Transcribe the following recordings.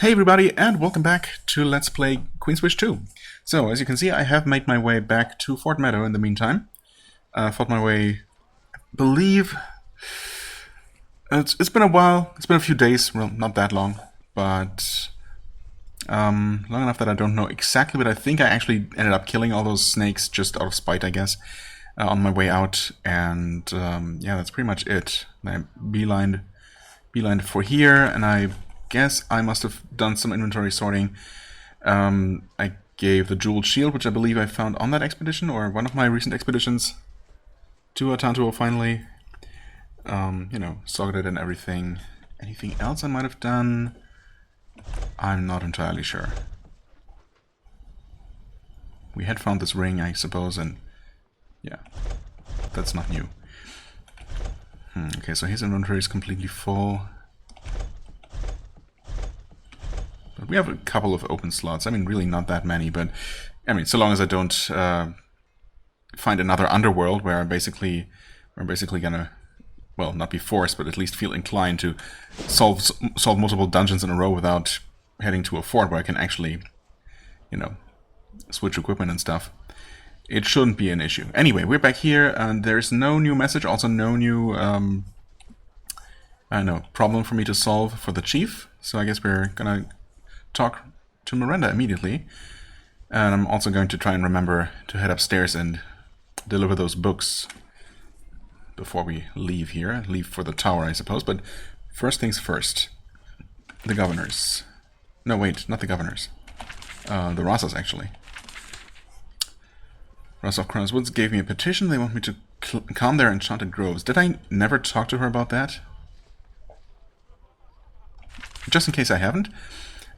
Hey everybody, and welcome back to Let's Play Queen's Wish 2. So, as you can see, I have made my way back to Fort Meadow in the meantime. Fought my way, I believe... It's been a while, it's been a few days, well, not that long, but... long enough that I don't know exactly, but I think I actually ended up killing all those snakes just out of spite, I guess, on my way out, and yeah, that's pretty much it. I beelined for here, and I guess I must have done some inventory sorting. I gave the jeweled shield, which I believe I found on that expedition, or one of my recent expeditions, to Atantuo finally. You know, sogged it and everything. Anything else I might have done? I'm not entirely sure. We had found this ring, I suppose, and yeah, that's not new. Okay, so his inventory is completely full. But we have a couple of open slots. I mean, really not that many, but I mean, so long as I don't find another underworld where I'm basically gonna, well, not be forced, but at least feel inclined to solve multiple dungeons in a row without heading to a fort where I can actually, you know, switch equipment and stuff. It shouldn't be an issue. Anyway, we're back here, and there's no new message, also no new, I don't know, problem for me to solve for the chief. So I guess we're gonna talk to Miranda immediately. And I'm also going to try and remember to head upstairs and deliver those books before we leave here. Leave for the tower, I suppose. But first things first. The governors. No, wait, not the governors. The Rasas, actually. Rasa of Crown's Woods gave me a petition. They want me to calm their enchanted groves. Did I never talk to her about that? Just in case I haven't.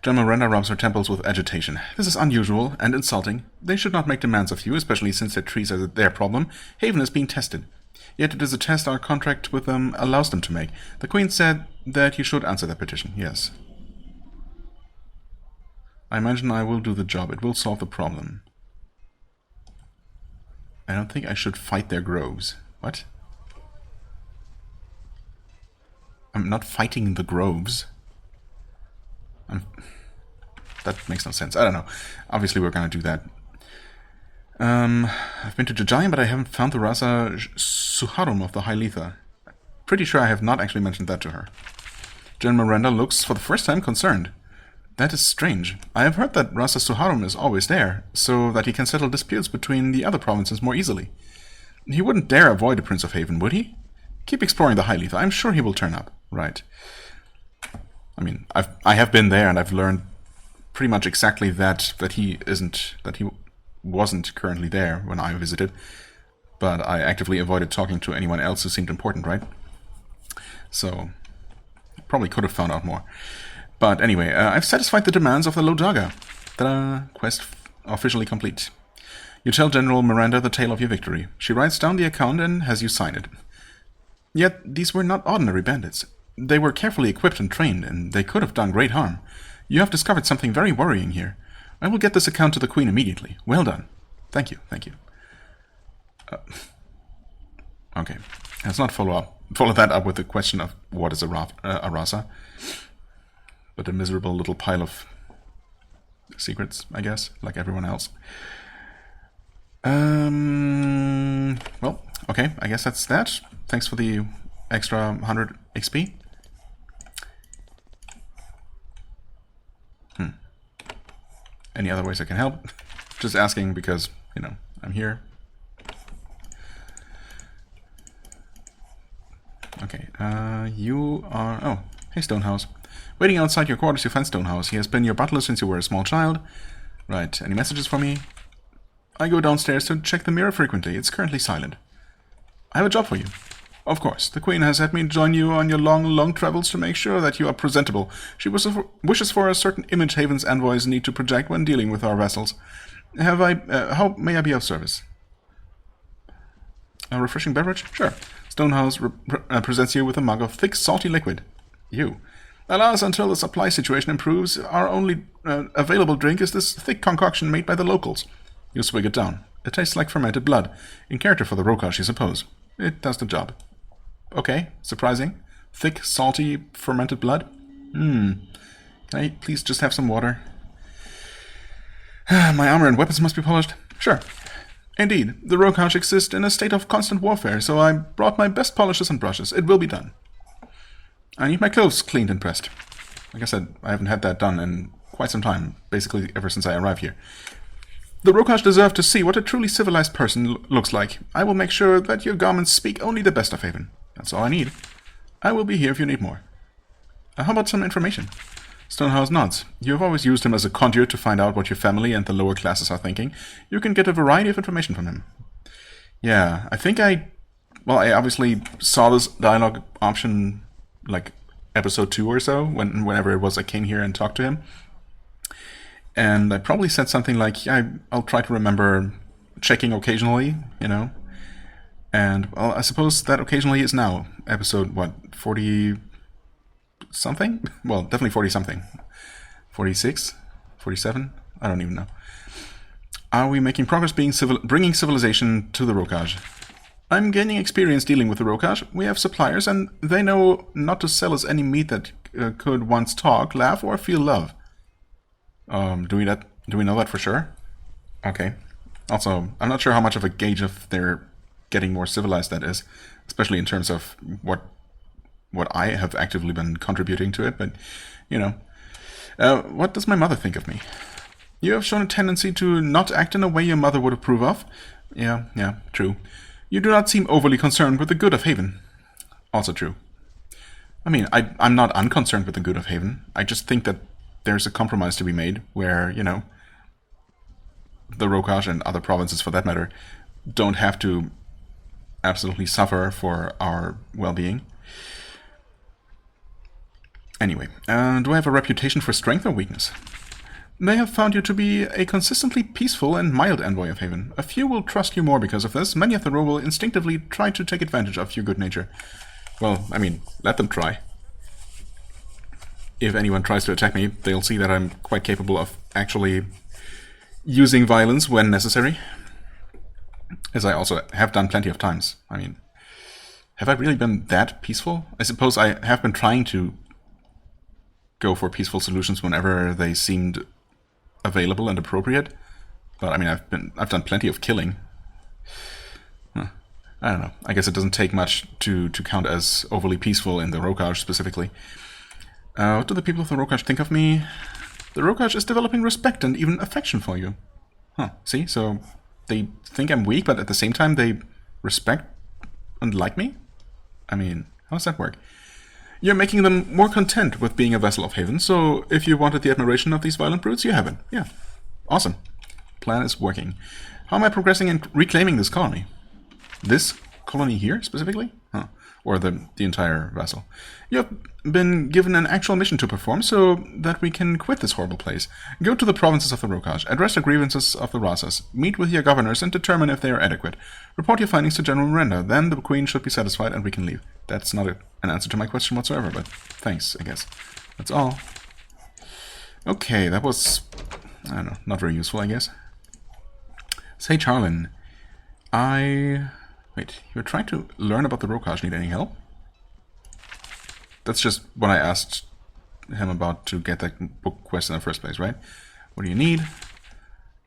General Miranda robs her temples with agitation. This is unusual and insulting. They should not make demands of you, especially since their trees are their problem. Haven is being tested. Yet it is a test our contract with them allows them to make. The Queen said that you should answer that petition, yes. I imagine I will do the job. It will solve the problem. I don't think I should fight their groves. What? I'm not fighting the groves. That makes no sense. I don't know. Obviously we're gonna do that. I've been to Jajayan, but I haven't found the Rasa Suharum of the High Letha. Pretty sure I have not actually mentioned that to her. General Miranda looks, for the first time, concerned. That is strange. I have heard that Rasa Suharum is always there, so that he can settle disputes between the other provinces more easily. He wouldn't dare avoid the Prince of Haven, would he? Keep exploring the High Letha. I'm sure he will turn up. Right. I mean, I have been there, and I've learned pretty much exactly that he wasn't currently there when I visited, but I actively avoided talking to anyone else who seemed important, right? So, probably could have found out more. But anyway, I've satisfied the demands of the Lodaga. Ta-da! Quest officially complete. You tell General Miranda the tale of your victory. She writes down the account and has you sign it. Yet, these were not ordinary bandits. They were carefully equipped and trained, and they could have done great harm. You have discovered something very worrying here. I will get this account to the Queen immediately. Well done. Thank you, thank you. Okay, let's not follow that up with the question of what is a Rasa, but a miserable little pile of secrets, I guess, like everyone else. Well, okay, I guess that's that. Thanks for the extra 100 XP. Any other ways I can help? Just asking because, you know, I'm here. Okay, you are... Oh, hey Stonehouse. Waiting outside your quarters, you find Stonehouse. He has been your butler since you were a small child. Right, any messages for me? I go downstairs to check the mirror frequently. It's currently silent. I have a job for you. Of course, the Queen has had me join you on your long travels to make sure that you are presentable. She wishes for a certain image Haven's envoys need to project when dealing with our vessels. How may I be of service? A refreshing beverage? Sure. Stonehouse presents you with a mug of thick, salty liquid. You. Alas, until the supply situation improves, our only available drink is this thick concoction made by the locals. You swig it down. It tastes like fermented blood. In character for the Rokash, I suppose. It does the job. Okay, surprising. Thick, salty, fermented blood? Hey, please just have some water. My armor and weapons must be polished. Sure. Indeed, the Rokash exist in a state of constant warfare, so I brought my best polishes and brushes. It will be done. I need my clothes cleaned and pressed. Like I said, I haven't had that done in quite some time, basically ever since I arrived here. The Rokash deserve to see what a truly civilized person looks like. I will make sure that your garments speak only the best of Haven. That's all I need. I will be here if you need more. How about some information? Stonehouse nods. You have always used him as a conduit to find out what your family and the lower classes are thinking. You can get a variety of information from him. Yeah, I think I obviously saw this dialogue option, like, episode 2 or so, whenever it was I came here and talked to him. And I probably said something like, yeah, I'll try to remember checking occasionally, you know. And, well, I suppose that occasionally is now. Episode, 40-something? Well, definitely 40-something. 46? 47? I don't even know. Are we making progress bringing civilization to the Rokash? I'm gaining experience dealing with the Rokash. We have suppliers, and they know not to sell us any meat that could once talk, laugh, or feel love. Do we know that for sure? Okay. Also, I'm not sure how much of a gauge of their getting more civilized that is, especially in terms of what I have actively been contributing to it, but, you know. What does my mother think of me? You have shown a tendency to not act in a way your mother would approve of. Yeah, true. You do not seem overly concerned with the good of Haven. Also true. I mean, I'm not unconcerned with the good of Haven. I just think that there's a compromise to be made where, you know, the Rokash and other provinces, for that matter, don't have to absolutely suffer for our well-being. Anyway, do I have a reputation for strength or weakness? They have found you to be a consistently peaceful and mild envoy of Haven. A few will trust you more because of this. Many of the row will instinctively try to take advantage of your good nature. Well, I mean, let them try. If anyone tries to attack me, they'll see that I'm quite capable of actually using violence when necessary. As I also have done plenty of times. I mean, have I really been that peaceful? I suppose I have been trying to go for peaceful solutions whenever they seemed available and appropriate. But I mean, I've done plenty of killing. I don't know. I guess it doesn't take much to count as overly peaceful in the Rokash specifically. What do the people of the Rokash think of me? The Rokash is developing respect and even affection for you. Huh, see? So they think I'm weak, but at the same time they respect and like me? I mean, how does that work? You're making them more content with being a vessel of Haven, so if you wanted the admiration of these violent brutes, you have it. Yeah. Awesome. Plan is working. How am I progressing in reclaiming this colony? This colony here, specifically? Huh. Or the entire vessel. You have been given an actual mission to perform so that we can quit this horrible place. Go to the provinces of the Rokash, address the grievances of the Rasas, meet with your governors and determine if they are adequate. Report your findings to General Miranda, then the Queen should be satisfied and we can leave. That's not an answer to my question whatsoever, but thanks, I guess. That's all. Okay, that was, I don't know, not very useful, I guess. Say, Sharyn, Wait, you're trying to learn about the Rokash. Need any help? That's just what I asked him about to get that book quest in the first place, right? What do you need?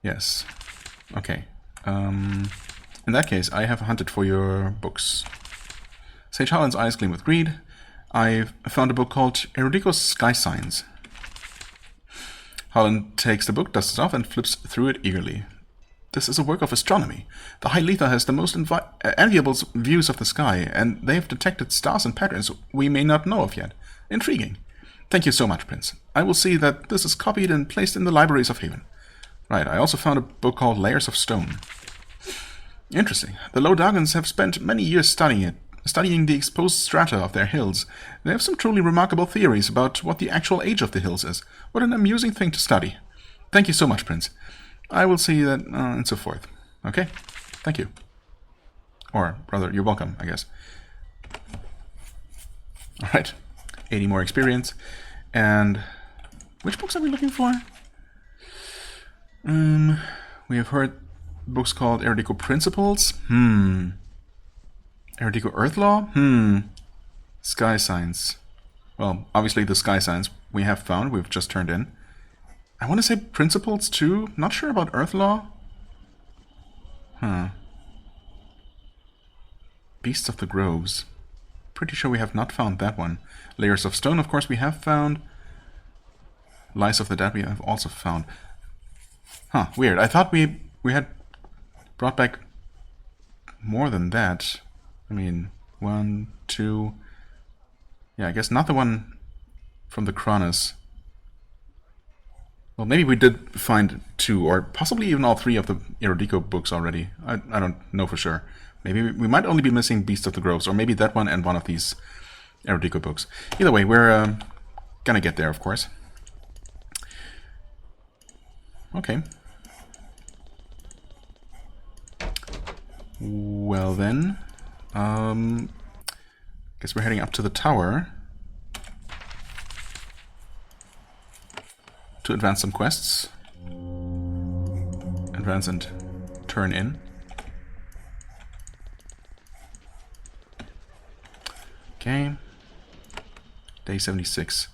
Yes. Okay. In that case, I have hunted for your books. Sage Harlan's eyes gleam with greed. I found a book called Erudico's Sky Signs. Harlan takes the book, dusts it off, and flips through it eagerly. This is a work of astronomy. The High Letha has the most enviable views of the sky, and they have detected stars and patterns we may not know of yet. Intriguing. Thank you so much, Prince. I will see that this is copied and placed in the libraries of Haven. Right, I also found a book called Layers of Stone. Interesting. The Lodagans have spent many years studying the exposed strata of their hills. They have some truly remarkable theories about what the actual age of the hills is. What an amusing thing to study. Thank you so much, Prince. I will see that, and so forth. Okay? Thank you. Or, rather, you're welcome, I guess. Alright. 80 more experience. And which books are we looking for? We have heard books called Erudico Principles. Erudico Earth Law? Sky Signs. Well, obviously the Sky Signs we have found, we've just turned in. I want to say principles too. Not sure about Earth Law. Huh. Beasts of the Groves. Pretty sure we have not found that one. Layers of Stone, of course, we have found. Lies of the Dead we have also found. Huh, weird. I thought we had brought back more than that. I mean, 1, 2... Yeah, I guess not the one from the Cronus. Well, maybe we did find 2, or possibly even all 3 of the Erudico books already. I don't know for sure. Maybe we might only be missing Beast of the Groves, or maybe that one and one of these Erudico books. Either way, we're gonna get there, of course. Okay. Well then, guess we're heading up to the tower to advance some quests. Advance and turn in. Okay. Day 76.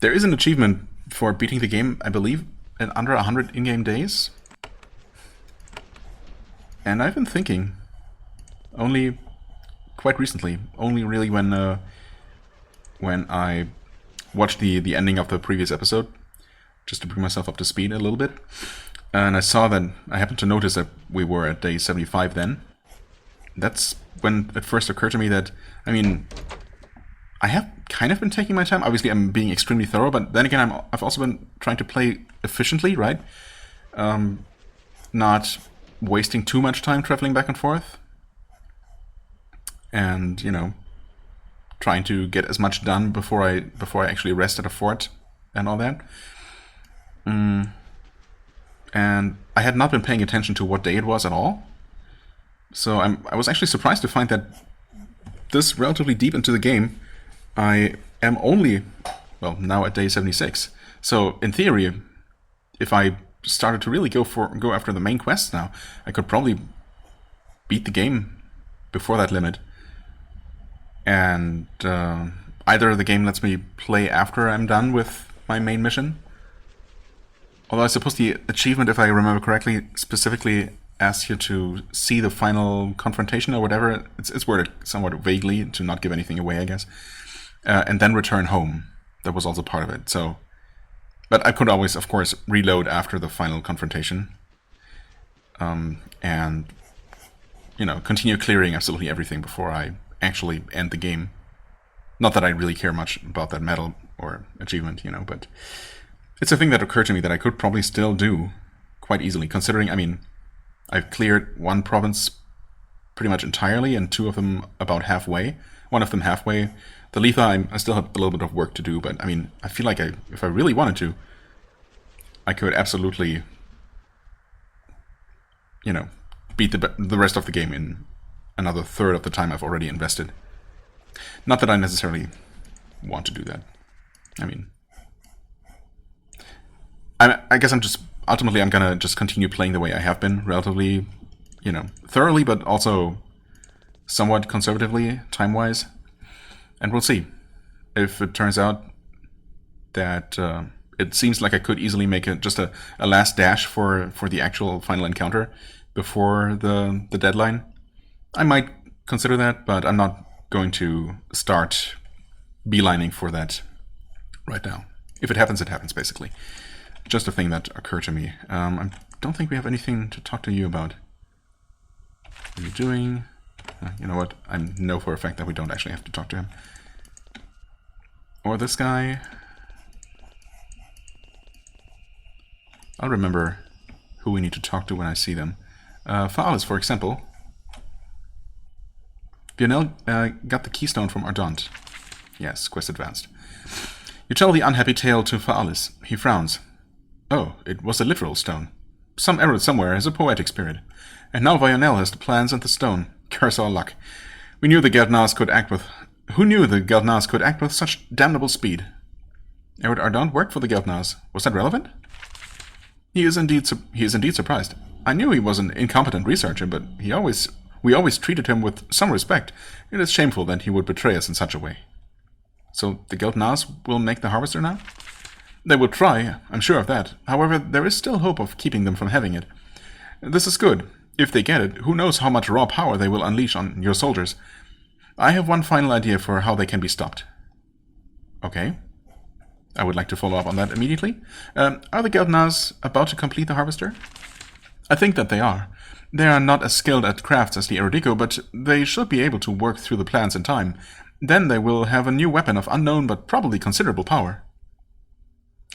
There is an achievement for beating the game, I believe, in under 100 in-game days. And I've been thinking, only quite recently, only really when I watched the ending of the previous episode, just to bring myself up to speed a little bit, and I saw that, I happened to notice that we were at day 75 then. That's when it first occurred to me that, I mean, I have kind of been taking my time. Obviously, I'm being extremely thorough, but then again, I've also been trying to play efficiently, right? Not wasting too much time traveling back and forth. And, you know, trying to get as much done before I actually rest at a fort and all that. And I had not been paying attention to what day it was at all. So I was actually surprised to find that this relatively deep into the game, I am only, well, now at day 76. So in theory, if I started to really go after the main quests now, I could probably beat the game before that limit. And either the game lets me play after I'm done with my main mission. Although I suppose the achievement, if I remember correctly, specifically asks you to see the final confrontation or whatever. It's worded somewhat vaguely to not give anything away, I guess. And then return home. That was also part of it. So, but I could always, of course, reload after the final confrontation. And, you know, continue clearing absolutely everything before I actually end the game. Not that I really care much about that medal or achievement, you know, but it's a thing that occurred to me that I could probably still do quite easily, considering, I mean, I've cleared one province pretty much entirely and 2 of them about halfway. One of them halfway. The Letha, I still have a little bit of work to do, but I mean, I feel like if I really wanted to, I could absolutely, you know, beat the rest of the game in another third of the time I've already invested. Not that I necessarily want to do that. I mean, I guess ultimately I'm gonna just continue playing the way I have been, relatively, you know, thoroughly, but also somewhat conservatively, time-wise. And we'll see. If it turns out that it seems like I could easily make it just a last dash for the actual final encounter before the deadline, I might consider that, but I'm not going to start beelining for that right now. If it happens, basically. Just a thing that occurred to me. I don't think we have anything to talk to you about. What are you doing? You know what? I know for a fact that we don't actually have to talk to him. Or this guy. I'll remember who we need to talk to when I see them. Faalis, for example. Bionel got the keystone from Ardant. Yes, quest advanced. You tell the unhappy tale to Faalis. He frowns. Oh, it was a literal stone. Some error somewhere has a poetic spirit. And now Vionel has the plans and the stone. Curse our luck. We knew the Geldnars could act with... Who knew the Geldnars could act with such damnable speed? Erod Ardant worked for the Geldnars. Was that relevant? He is indeed surprised. I knew he was an incompetent researcher, but we always treated him with some respect. It is shameful that he would betray us in such a way. So the Guildnas will make the Harvester now? They will try, I'm sure of that. However, there is still hope of keeping them from having it. This is good. If they get it, who knows how much raw power they will unleash on your soldiers. I have one final idea for how they can be stopped. Okay. I would like to follow up on that immediately. Are the Guildnas about to complete the Harvester? I think that they are. They are not as skilled at crafts as the Erudico, but they should be able to work through the plans in time. Then they will have a new weapon of unknown but probably considerable power.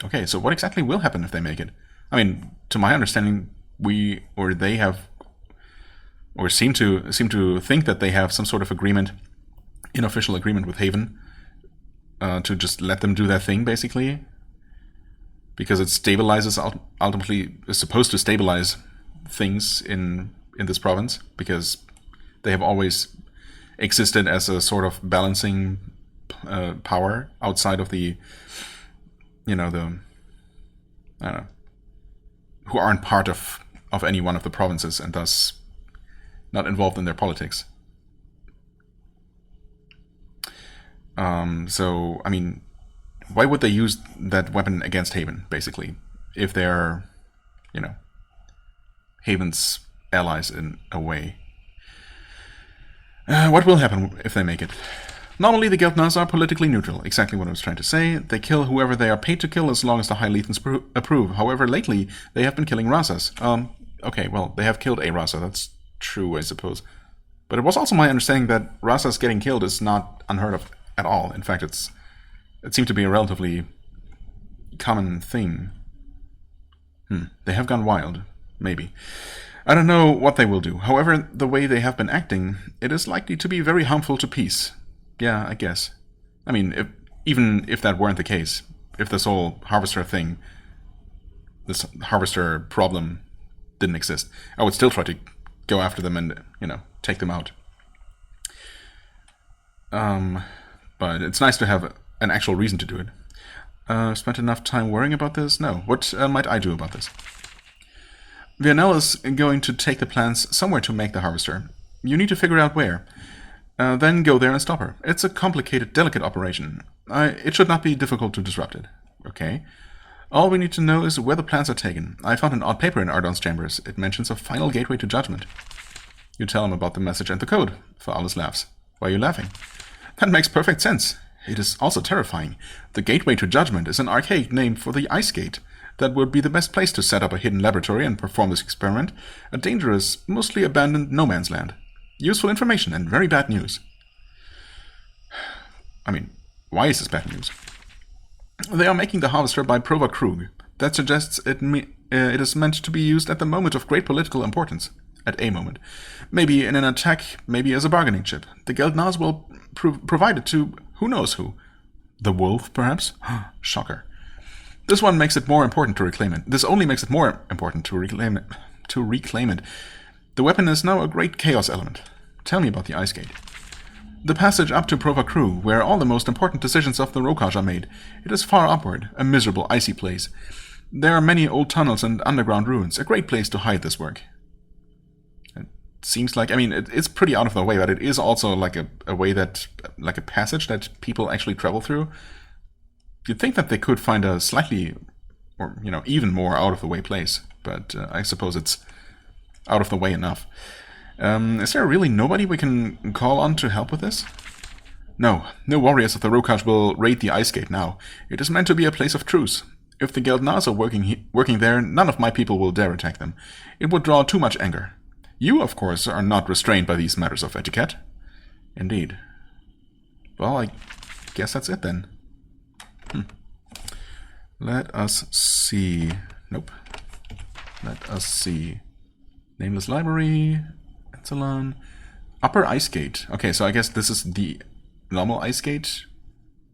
Okay, so what exactly will happen if they make it? I mean, to my understanding, they have, or seem to think that they have some sort of agreement, unofficial agreement with Haven, to just let them do their thing, basically, because it stabilizes, ultimately is supposed to stabilize things in this province, because they have always existed as a sort of balancing power outside of the, I don't know, who aren't part of any one of the provinces and thus not involved in their politics. So, I mean, why would they use that weapon against Haven, basically, if they're, Haven's allies in a way? What will happen if they make it? Normally, the Guildnas are politically neutral, exactly what I was trying to say. They kill whoever they are paid to kill as long as the High Lethans approve. However, lately, they have been killing Rasas. Okay, well, they have killed a Rasa, that's true, I suppose. But it was also my understanding that Rasas getting killed is not unheard of at all. In fact, it seemed to be a relatively common thing. They have gone wild. Maybe. I don't know what they will do. However, the way they have been acting, it is likely to be very harmful to peace. Yeah, I guess. I mean, even if that weren't the case, if this whole Harvester thing, this Harvester problem didn't exist, I would still try to go after them and, take them out. But it's nice to have an actual reason to do it. Spent enough time worrying about this? No. What might I do about this? Vianel is going to take the plans somewhere to make the Harvester. You need to figure out where. Then go there and stop her. It's a complicated, delicate operation. It should not be difficult to disrupt it. Okay. All we need to know is where the plans are taken. I found an odd paper in Ardon's chambers. It mentions a final gateway to judgment. You tell him about the message and the code. Faalis laughs. Why are you laughing? That makes perfect sense. It is also terrifying. The gateway to judgment is an archaic name for the ice gate. That would be the best place to set up a hidden laboratory and perform this experiment. A dangerous, mostly abandoned no man's land. Useful information and very bad news. I mean, why is this bad news? They are making the Harvester by Prova Krug. That suggests it is meant to be used at the moment of great political importance. At a moment. Maybe in an attack, maybe as a bargaining chip. The Guildnas will provide it to who knows who. The Wolf, perhaps? Shocker. This one makes it more important to reclaim it. This only makes it more important to reclaim it. The weapon is now a great chaos element. Tell me about the Ice Gate. The passage up to Prova Krug, where all the most important decisions of the Rokaj are made. It is far upward, a miserable, icy place. There are many old tunnels and underground ruins, a great place to hide this work. It seems like, I mean, it's pretty out of the way, but it is also like a way that, like a passage that people actually travel through. You'd think that they could find a slightly, or, even more out of the way place, but I suppose it's out of the way enough. Is there really nobody we can call on to help with this? No warriors of the Rokaj will raid the Ice Gate now. It is meant to be a place of truce. If the Guildnas are working there, none of my people will dare attack them. It would draw too much anger. You, of course, are not restrained by these matters of etiquette. Indeed. Well, I guess that's it then. Let us see. Nope. Let us see. Nameless library. Epsilon. Upper Ice Gate. Okay, so I guess this is the normal Ice Gate,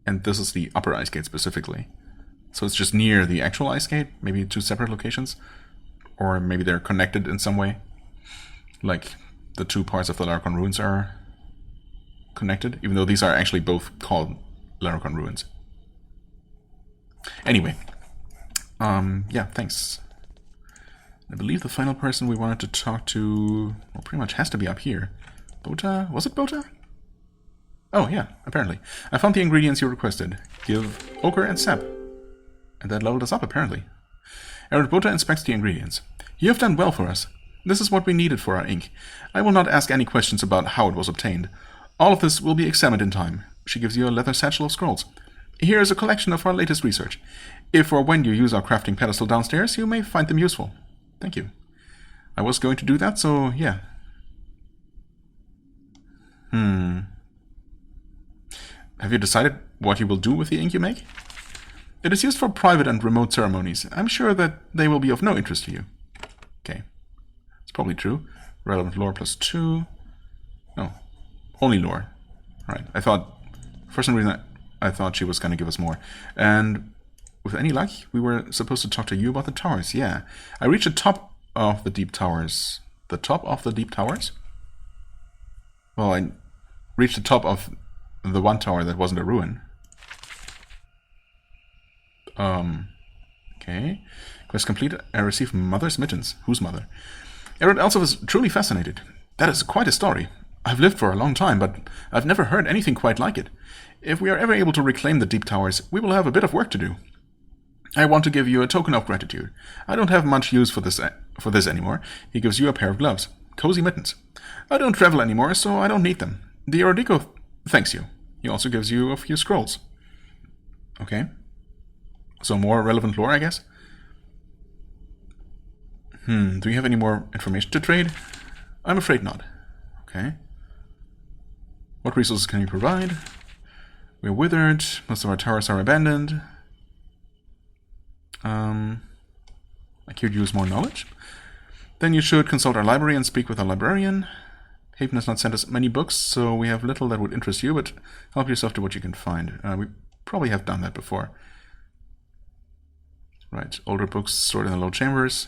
and this is the Upper Ice Gate specifically. So it's just near the actual Ice Gate, maybe two separate locations, or maybe they're connected in some way, like the two parts of the Laracon Ruins are connected, even though these are actually both called Laracon Ruins. Anyway, yeah, thanks. I believe the final person we wanted to talk to, well, pretty much has to be up here. Bota? Was it Bota? Oh, yeah, apparently. I found the ingredients you requested. Give ochre and sap. And that leveled us up, apparently. Eredbota inspects the ingredients. You have done well for us. This is what we needed for our ink. I will not ask any questions about how it was obtained. All of this will be examined in time. She gives you a leather satchel of scrolls. Here is a collection of our latest research. If or when you use our crafting pedestal downstairs, you may find them useful. Thank you. I was going to do that, so yeah. Have you decided what you will do with the ink you make? It is used for private and remote ceremonies. I'm sure that they will be of no interest to you. Okay. It's probably true. Relevant lore +2. No. Only lore. Alright. I thought, for some reason, I thought she was going to give us more. And with any luck, we were supposed to talk to you about the towers. Yeah. I reached the top of the deep towers. The top of the deep towers? Well, I reached the top of the one tower that wasn't a ruin. Okay. Quest completed. I received Mother's Mittens. Whose mother? Ered Elsa was truly fascinated. That is quite a story. I've lived for a long time, but I've never heard anything quite like it. If we are ever able to reclaim the deep towers, we will have a bit of work to do. I want to give you a token of gratitude. I don't have much use for this anymore. He gives you a pair of gloves. Cozy mittens. I don't travel anymore, so I don't need them. The Erodico thanks you. He also gives you a few scrolls. Okay. So more relevant lore, I guess? Do you have any more information to trade? I'm afraid not. Okay. What resources can you provide? We're withered. Most of our towers are abandoned. I could use more knowledge. Then you should consult our library and speak with our librarian. Haven has not sent us many books, so we have little that would interest you, but help yourself to what you can find. We probably have done that before. Right, older books stored in the low chambers.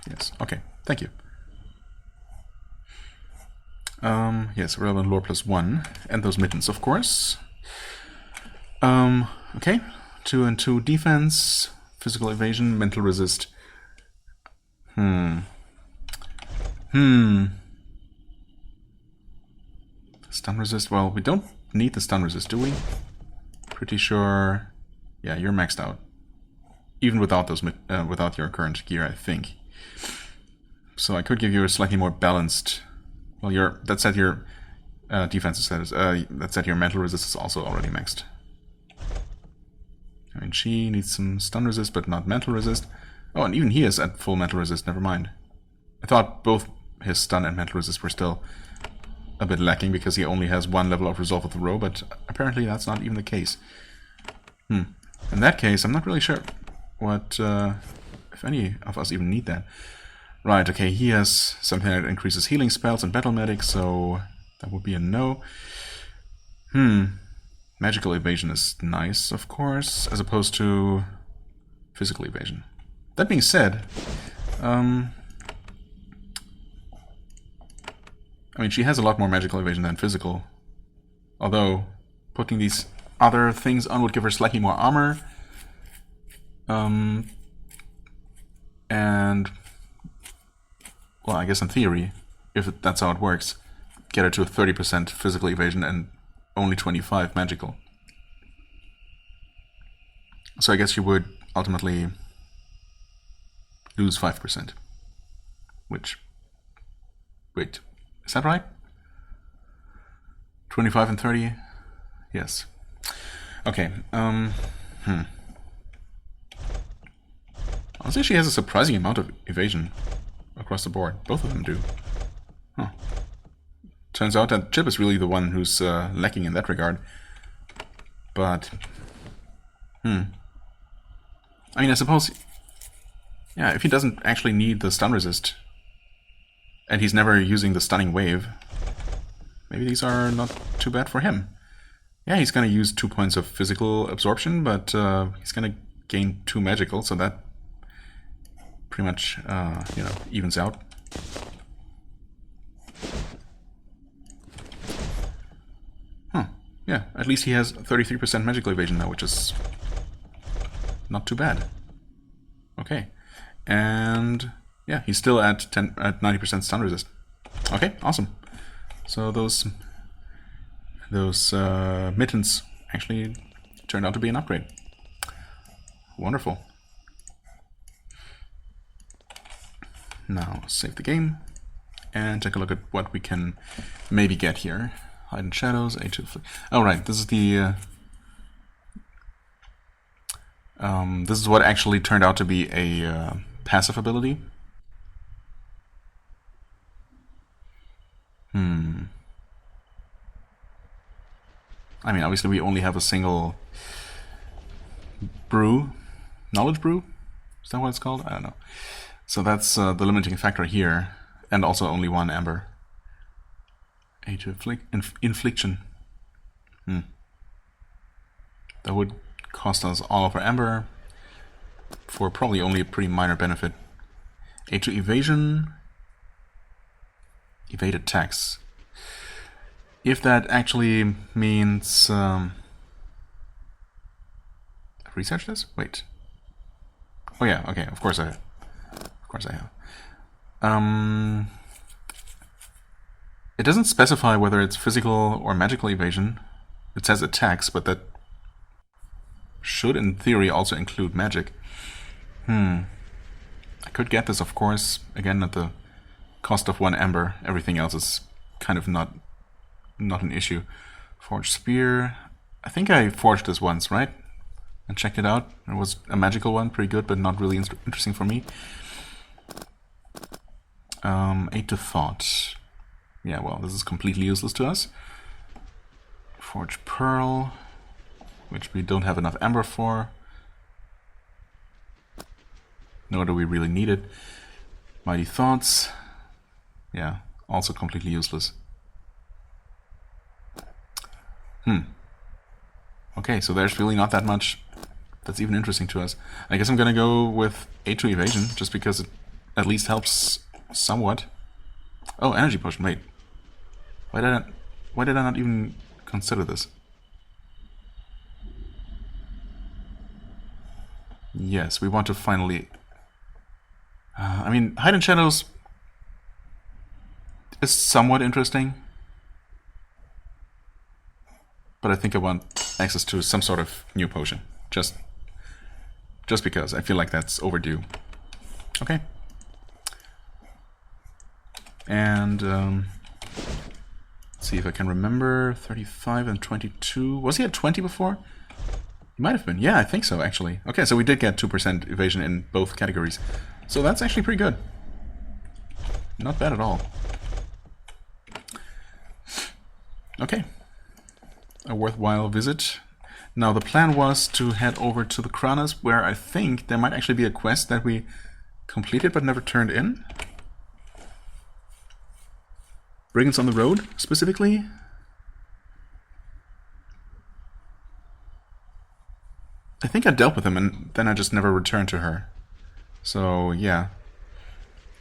Yes, okay, thank you. Yes, relevant lore +1. And those mittens, of course. Okay. 2 and 2 defense, physical evasion, mental resist. Stun resist, well, we don't need the stun resist, do we? Pretty sure, yeah, you're maxed out. Even without those, without your current gear, I think. So I could give you a slightly more balanced, well, that's at your defense status, that's at your mental resist is also already maxed. I mean, she needs some stun resist, but not mental resist. Oh, and even he is at full mental resist, never mind. I thought both his stun and mental resist were still a bit lacking because he only has 1 level of resolve of the row, but apparently that's not even the case. In that case, I'm not really sure what, if any of us even need that. Right, okay, he has something that increases healing spells and battle medic, so that would be a no. Magical evasion is nice, of course, as opposed to physical evasion. That being said, I mean, she has a lot more magical evasion than physical. Although, putting these other things on would give her slightly more armor. And, well, I guess in theory, if that's how it works, get her to a 30% physical evasion and only 25 magical. So I guess you would ultimately lose 5%. Which, wait, is that right? 25 and 30? Yes. Okay, Honestly, she has a surprising amount of evasion across the board. Both of them do. Huh. Turns out that Chip is really the one who's lacking in that regard. But, I mean, I suppose, yeah, if he doesn't actually need the stun resist, and he's never using the stunning wave, maybe these are not too bad for him. Yeah, he's gonna use 2 points of physical absorption, but he's gonna gain 2 magical, so that pretty much, you know, evens out. Yeah, at least he has 33% magical evasion now, which is not too bad. Okay, and yeah, he's still at 90% stun resist. Okay, awesome. So those those mittens actually turned out to be an upgrade. Wonderful. Now save the game and take a look at what we can maybe get here. Hide in shadows, A2. Oh right, this is the this is what actually turned out to be a passive ability. I mean, obviously we only have a single brew, knowledge brew. Is that what it's called? I don't know. So that's the limiting factor here, and also only one amber. A2 infliction. That would cost us all of our amber for probably only a pretty minor benefit. A2 evasion. Evade attacks. If that actually means research this? Wait. Oh yeah, okay, of course I have. It doesn't specify whether it's physical or magical evasion. It says attacks, but that should in theory also include magic. I could get this, of course, again at the cost of one amber. Everything else is kind of not an issue. Forged spear. I think I forged this once, right? And checked it out. It was a magical one, pretty good, but not really interesting for me. 8 to thought. Yeah, well, this is completely useless to us. Forged pearl, which we don't have enough amber for. Nor do we really need it. Mighty thoughts. Yeah, also completely useless. Okay, so there's really not that much that's even interesting to us. I guess I'm gonna go with A2 evasion, just because it at least helps somewhat. Oh, energy potion, wait. Why did I not even consider this? Yes, we want to finally... I mean, hide in shadows is somewhat interesting. But I think I want access to some sort of new potion. Just because I feel like that's overdue. Okay. And let's see if I can remember. 35 and 22. Was he at 20 before? He might have been. Yeah, I think so, actually. Okay, so we did get 2% evasion in both categories. So that's actually pretty good. Not bad at all. Okay. A worthwhile visit. Now the plan was to head over to the Kranas, where I think there might actually be a quest that we completed but never turned in. Brigands on the Road, specifically. I think I dealt with him and then I just never returned to her. So yeah.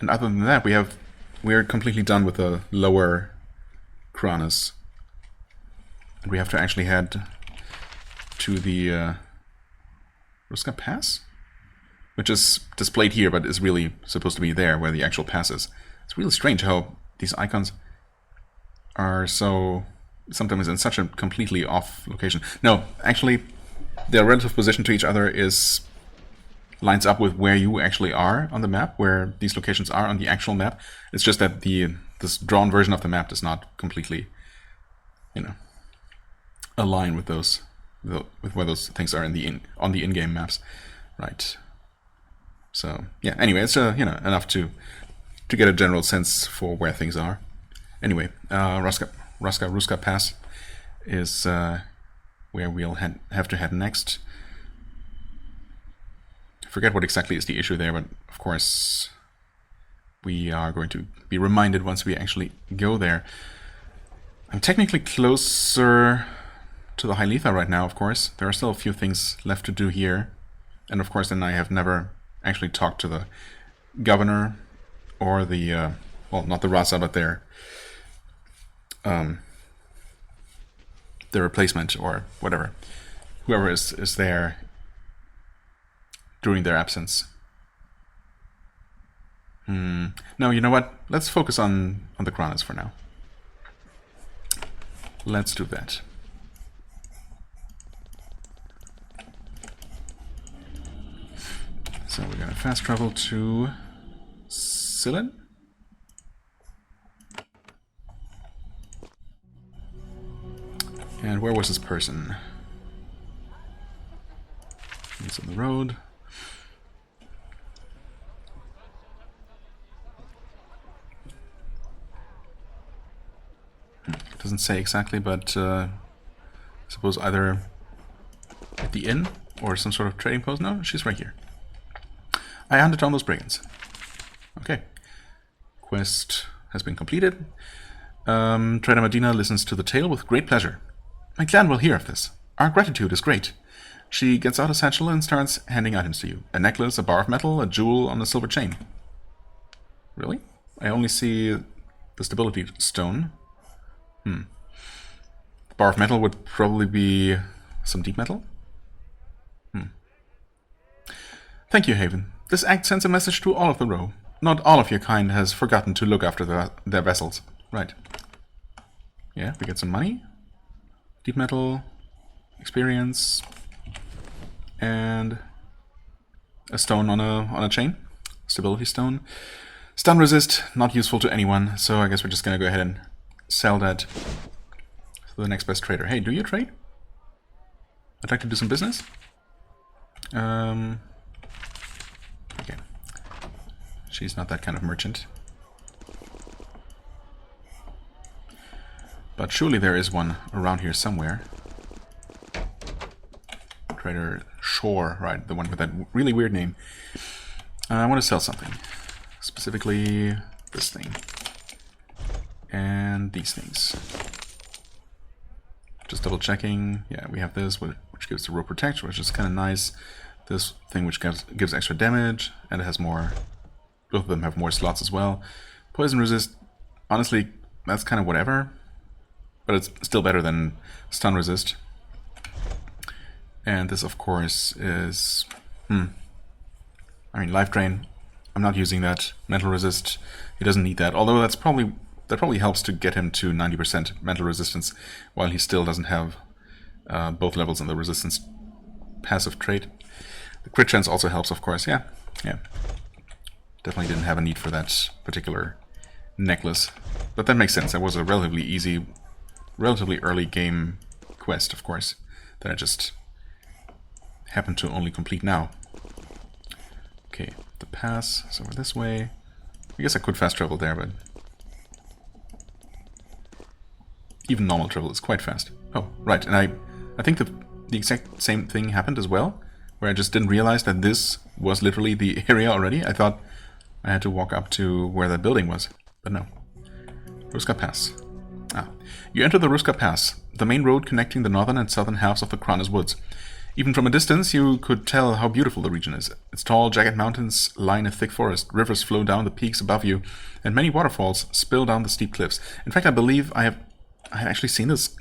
And other than that, we're completely done with the lower Kranas. And we have to actually head to the Ruska Pass? Which is displayed here, but is really supposed to be there, where the actual pass is. It's really strange how these icons are so... sometimes in such a completely off location. No, actually, their relative position to each other lines up with where you actually are on the map, where these locations are on the actual map. It's just that this drawn version of the map does not completely, align with with where those things are on the in-game maps, right? So yeah. Anyway, it's enough to get a general sense for where things are. Anyway, Ruska Pass is where we'll have to head next. I forget what exactly is the issue there, but of course we are going to be reminded once we actually go there. I'm technically closer to the Hyletha right now, of course. There are still a few things left to do here. And of course, then I have never actually talked to the governor or the, well, not the Rasa, but their replacement or whatever. Whoever is there during their absence. No, you know what? Let's focus on the Kranas for now. Let's do that. So we're gonna fast travel to Sylin. And where was this person? He's on the road. Doesn't say exactly, but I suppose either at the inn or some sort of trading post. No, she's right here. I hunted down those brigands. Okay. Quest has been completed. Trader Medina listens to the tale with great pleasure. My clan will hear of this. Our gratitude is great. She gets out a satchel and starts handing items to you. A necklace, a bar of metal, a jewel on a silver chain. Really? I only see the stability stone. Bar of metal would probably be some deep metal. Thank you, Haven. This act sends a message to all of the row. Not all of your kind has forgotten to look after their vessels. Right. Yeah, we get some money. Deep metal, experience, and a stone on a chain. Stability stone. Stun resist, not useful to anyone, so I guess we're just gonna go ahead and sell that to the next best trader. Hey, do you trade? I'd like to do some business. Okay. She's not that kind of merchant. But surely there is one around here somewhere. Trader Shore, right, the one with that really weird name. I want to sell something. Specifically this thing. And these things. Just double checking. Yeah, we have this, which gives the rope protection, which is kind of nice. This thing which gives extra damage, and it has more. Both of them have more slots as well. Poison resist, honestly, that's kind of whatever. But it's still better than stun resist. And this, of course, is... I mean, life drain. I'm not using that. Mental resist, he doesn't need that. Although that probably helps to get him to 90% mental resistance, while he still doesn't have both levels in the resistance passive trait. The crit chance also helps, of course. Yeah. Definitely didn't have a need for that particular necklace. But that makes sense. That was a relatively easy, relatively early game quest, of course, that I just happened to only complete now. Okay, the pass is over this way. I guess I could fast travel there, but even normal travel is quite fast. Oh, right, and I think the exact same thing happened as well, where I just didn't realize that this was literally the area already. I thought I had to walk up to where that building was, but no. Ruska Pass. You enter the Ruska Pass, the main road connecting the northern and southern halves of the Kranis Woods. Even from a distance, you could tell how beautiful the region is. Its tall, jagged mountains line a thick forest, rivers flow down the peaks above you, and many waterfalls spill down the steep cliffs. In fact, I believe I had actually seen this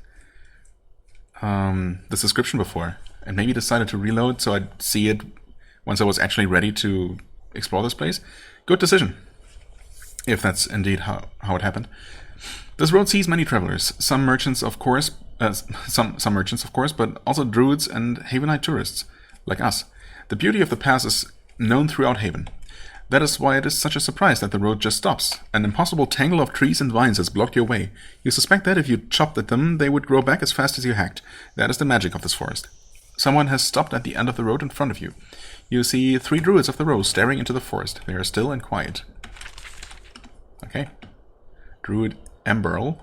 description before, and maybe decided to reload so I'd see it once I was actually ready to explore this place. Good decision, if that's indeed how it happened. This road sees many travelers, some merchants, of course, but also druids and Havenite tourists, like us. The beauty of the pass is known throughout Haven. That is why it is such a surprise that the road just stops. An impossible tangle of trees and vines has blocked your way. You suspect that if you chopped at them, they would grow back as fast as you hacked. That is the magic of this forest. Someone has stopped at the end of the road in front of you. You see 3 druids of the row staring into the forest. They are still and quiet. Okay. Druid Emberl.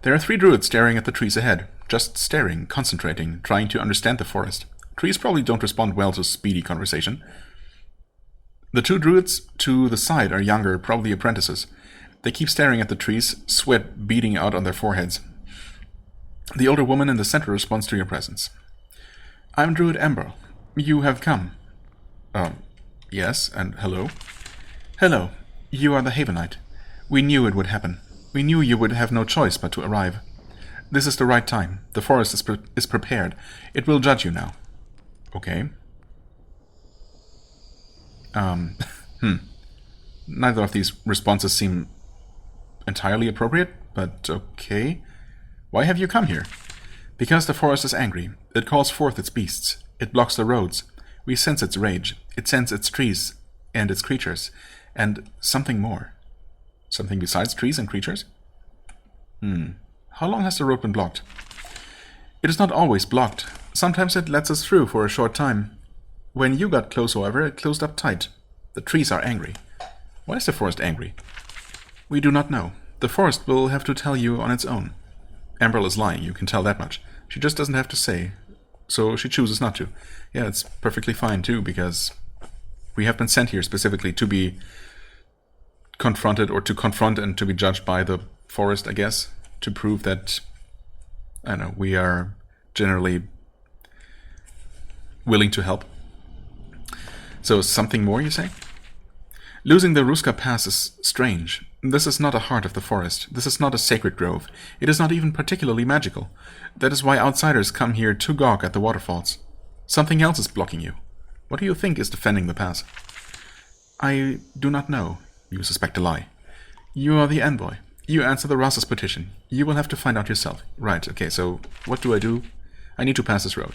There are 3 druids staring at the trees ahead. Just staring, concentrating, trying to understand the forest. Trees probably don't respond well to speedy conversation. The 2 druids to the side are younger, probably apprentices. They keep staring at the trees, sweat beading out on their foreheads. The older woman in the center responds to your presence. I'm Druid Emberl. You have come. Yes, and hello? Hello. You are the Havenite. We knew it would happen. We knew you would have no choice but to arrive. This is the right time. The forest is prepared. It will judge you now. Okay. Neither of these responses seem entirely appropriate, but okay. Why have you come here? Because the forest is angry. It calls forth its beasts. It blocks the roads. We sense its rage. It sends its trees and its creatures. And something more. Something besides trees and creatures? How long has the road been blocked? It is not always blocked. Sometimes it lets us through for a short time. When you got close, however, it closed up tight. The trees are angry. Why is the forest angry? We do not know. The forest will have to tell you on its own. Emerald is lying, you can tell that much. She just doesn't have to say, so she chooses not to. Yeah, it's perfectly fine too, because we have been sent here specifically to be confronted, or to confront and to be judged by the forest, I guess, to prove that, I don't know, we are generally willing to help. So something more, you say? Losing the Ruska Pass is strange. This is not a heart of the forest. This is not a sacred grove. It is not even particularly magical. That is why outsiders come here to gawk at the waterfalls. Something else is blocking you. What do you think is defending the pass? I do not know. You suspect a lie. You are the envoy. You answer the Rasa's petition. You will have to find out yourself. Right, okay, so what do? I need to pass this road.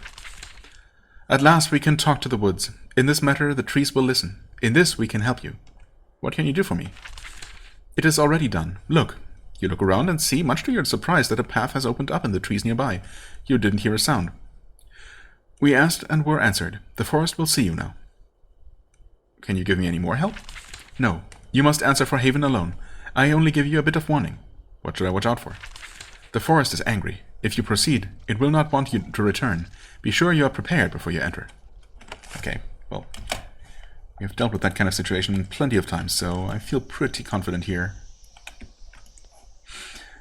At last we can talk to the woods. In this matter, the trees will listen. In this, we can help you. What can you do for me? It is already done. Look. You look around and see, much to your surprise, that a path has opened up in the trees nearby. You didn't hear a sound. We asked and were answered. The forest will see you now. Can you give me any more help? No. You must answer for Haven alone. I only give you a bit of warning. What should I watch out for? The forest is angry. If you proceed, it will not want you to return. Be sure you are prepared before you enter. Okay, well, we have dealt with that kind of situation plenty of times, so I feel pretty confident here.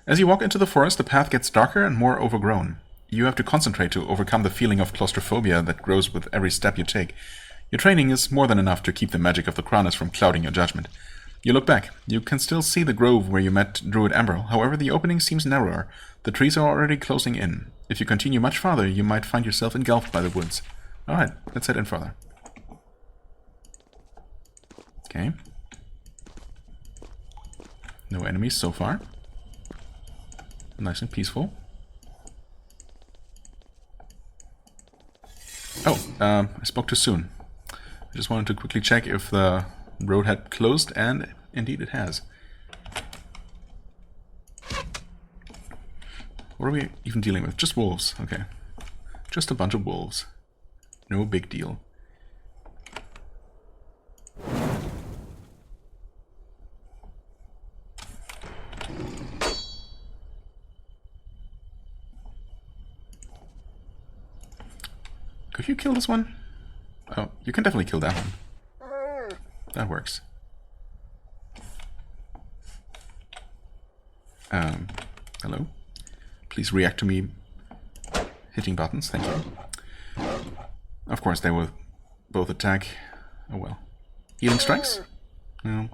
As you walk into the forest, the path gets darker and more overgrown. You have to concentrate to overcome the feeling of claustrophobia that grows with every step you take. Your training is more than enough to keep the magic of the Chronos from clouding your judgment. You look back. You can still see the grove where you met Druid Emerald. However, the opening seems narrower. The trees are already closing in. If you continue much farther, you might find yourself engulfed by the woods. Alright, let's head in further. Okay. No enemies so far. Nice and peaceful. Oh, I spoke too soon. I just wanted to quickly check if the road had closed, and indeed it has. What are we even dealing with? Just wolves, okay. Just a bunch of wolves. No big deal. Could you kill this one? Oh, you can definitely kill that one. That works. Hello? Please react to me hitting buttons, thank you. Of course, they will both attack. Oh well. Healing strikes? No.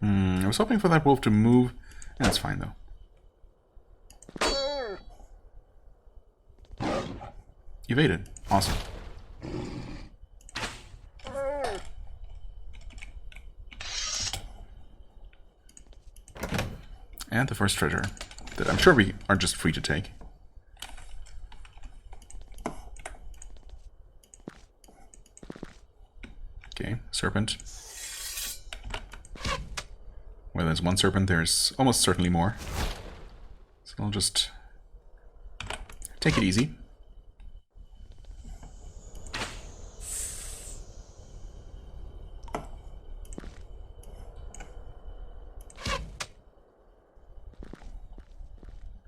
I was hoping for that wolf to move. That's fine, though. Evaded. Awesome. And the first treasure that I'm sure we are just free to take. Okay, serpent. Where there's one serpent, there's almost certainly more. So I'll just take it easy.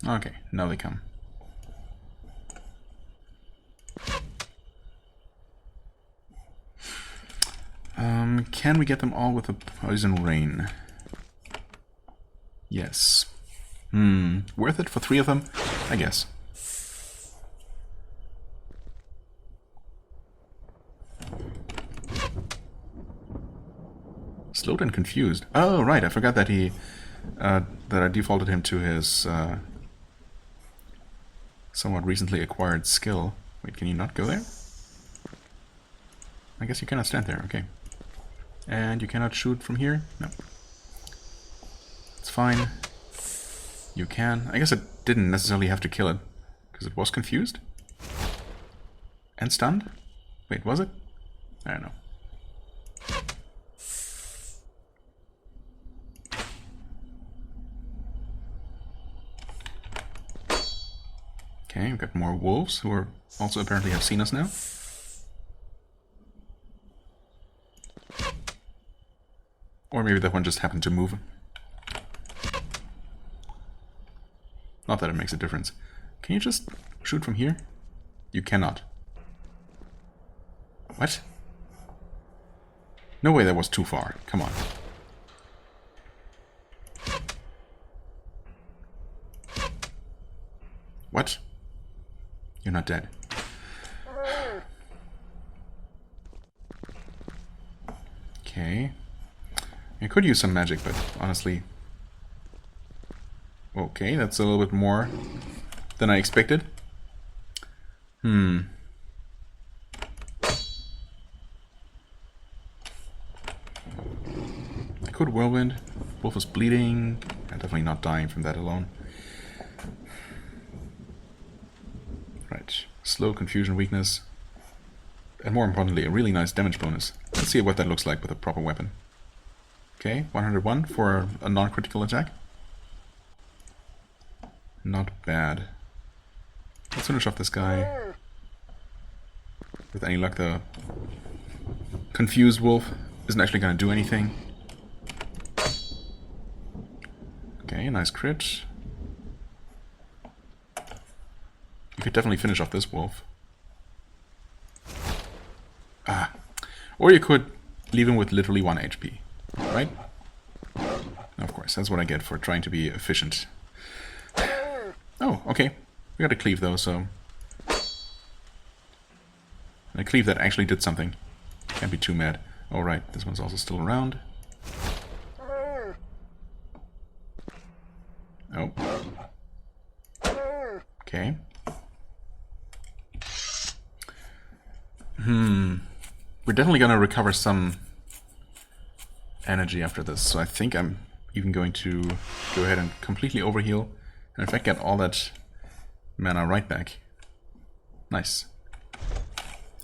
Okay, now they come. Can we get them all with a poison rain? Yes. Worth it for 3 of them? I guess. Slowed and confused. Oh, right, I forgot that he... that I defaulted him to his... somewhat recently acquired skill. Wait, can you not go there? I guess you cannot stand there, okay. And you cannot shoot from here? No. It's fine. You can. I guess I didn't necessarily have to kill it, because it was confused. And stunned? Wait, was it? I don't know. Okay, we've got more wolves who are also apparently have seen us now. Or maybe that one just happened to move. Not that it makes a difference. Can you just shoot from here? You cannot. What? No way that was too far. Come on. What? You're not dead. Okay. I could use some magic, but honestly... Okay, that's a little bit more than I expected. I could whirlwind. Wolf is bleeding. I'm definitely not dying from that alone. Right. Slow, confusion, weakness. And more importantly, a really nice damage bonus. Let's see what that looks like with a proper weapon. Okay, 101 for a non-critical attack. Not bad. Let's finish off this guy. With any luck, the confused wolf isn't actually going to do anything. Okay, nice crit. You could definitely finish off this wolf. Ah. Or you could leave him with literally 1 HP. Right? Of course, that's what I get for trying to be efficient. Oh, okay. We got a cleave though, so... a cleave that actually did something. Can't be too mad. Alright, this one's also still around. Oh. Okay. We're definitely gonna recover some energy after this, so I think I'm even going to go ahead and completely overheal. And in fact get all that mana right back. Nice.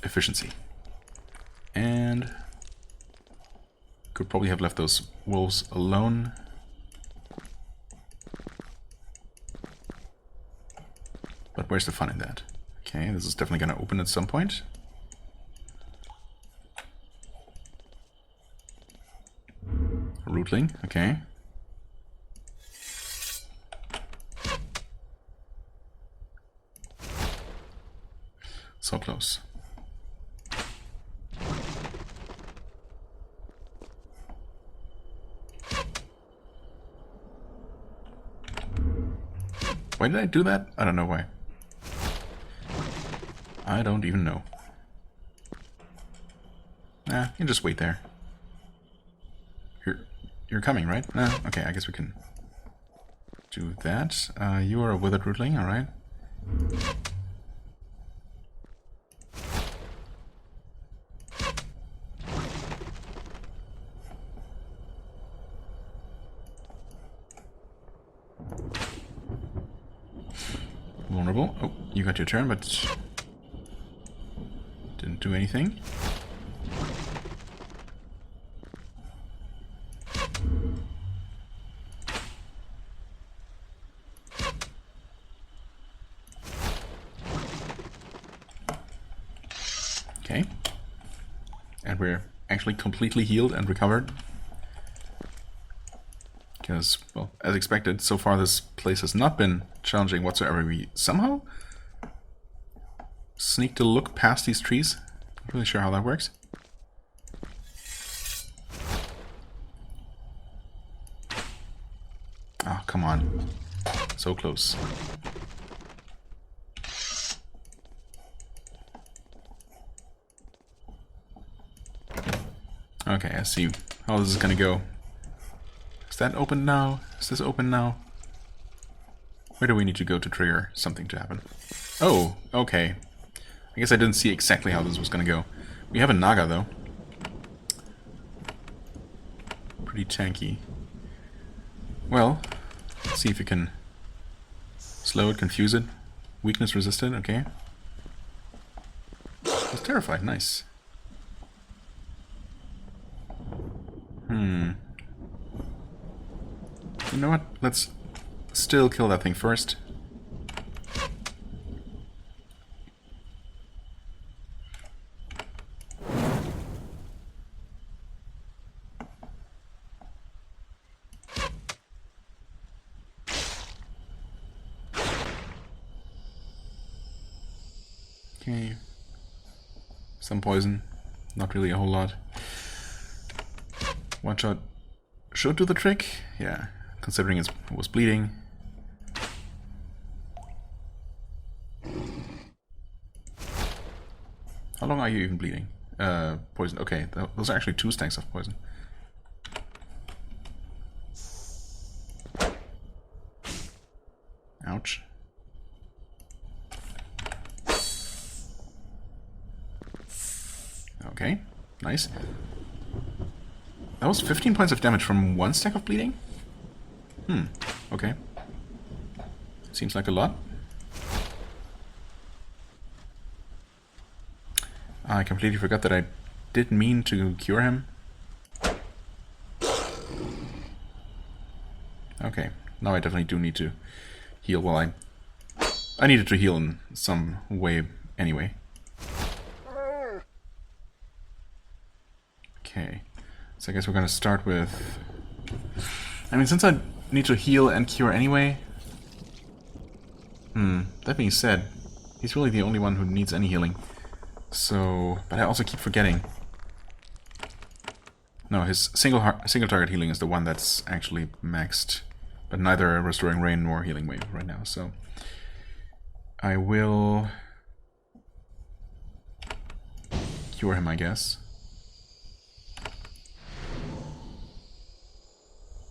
Efficiency. And could probably have left those wolves alone. But where's the fun in that? Okay, this is definitely going to open at some point. Rootling, okay. So close. Why did I do that? I don't know why. I don't even know. Nah, you just wait there. You're coming, right? Nah, okay, I guess we can do that. You are a withered rootling, alright. Vulnerable. Oh, you got your turn, but didn't do anything. Okay. And we're actually completely healed and recovered. Because, well, as expected, so far this place has not been challenging whatsoever. We somehow sneaked a look past these trees. Not really sure how that works. Oh, come on. So close. Okay, I see how this is gonna go. Is that open now? Is this open now? Where do we need to go to trigger something to happen? Oh, okay. I guess I didn't see exactly how this was gonna go. We have a Naga, though. Pretty tanky. Well, let's see if we can slow it, confuse it. Weakness resisted, okay. It's terrified, nice. You know what? Let's still kill that thing first. Okay. Some poison. Not really a whole lot. One shot should do the trick. Yeah, considering it was bleeding. How long are you even bleeding? Poison. Okay, those are actually 2 stacks of poison. Ouch. Okay, nice. That was 15 points of damage from 1 stack of bleeding? Okay. Seems like a lot. I completely forgot that I did mean to cure him. Okay, now I definitely do need to heal. Well, I needed to heal in some way anyway. Okay, so I guess we're gonna start with... I mean, since I need to heal and cure anyway... that being said, he's really the only one who needs any healing. So... but I also keep forgetting. No, his single target healing is the one that's actually maxed. But neither Restoring Rain nor Healing Wave right now, so... I will... cure him, I guess.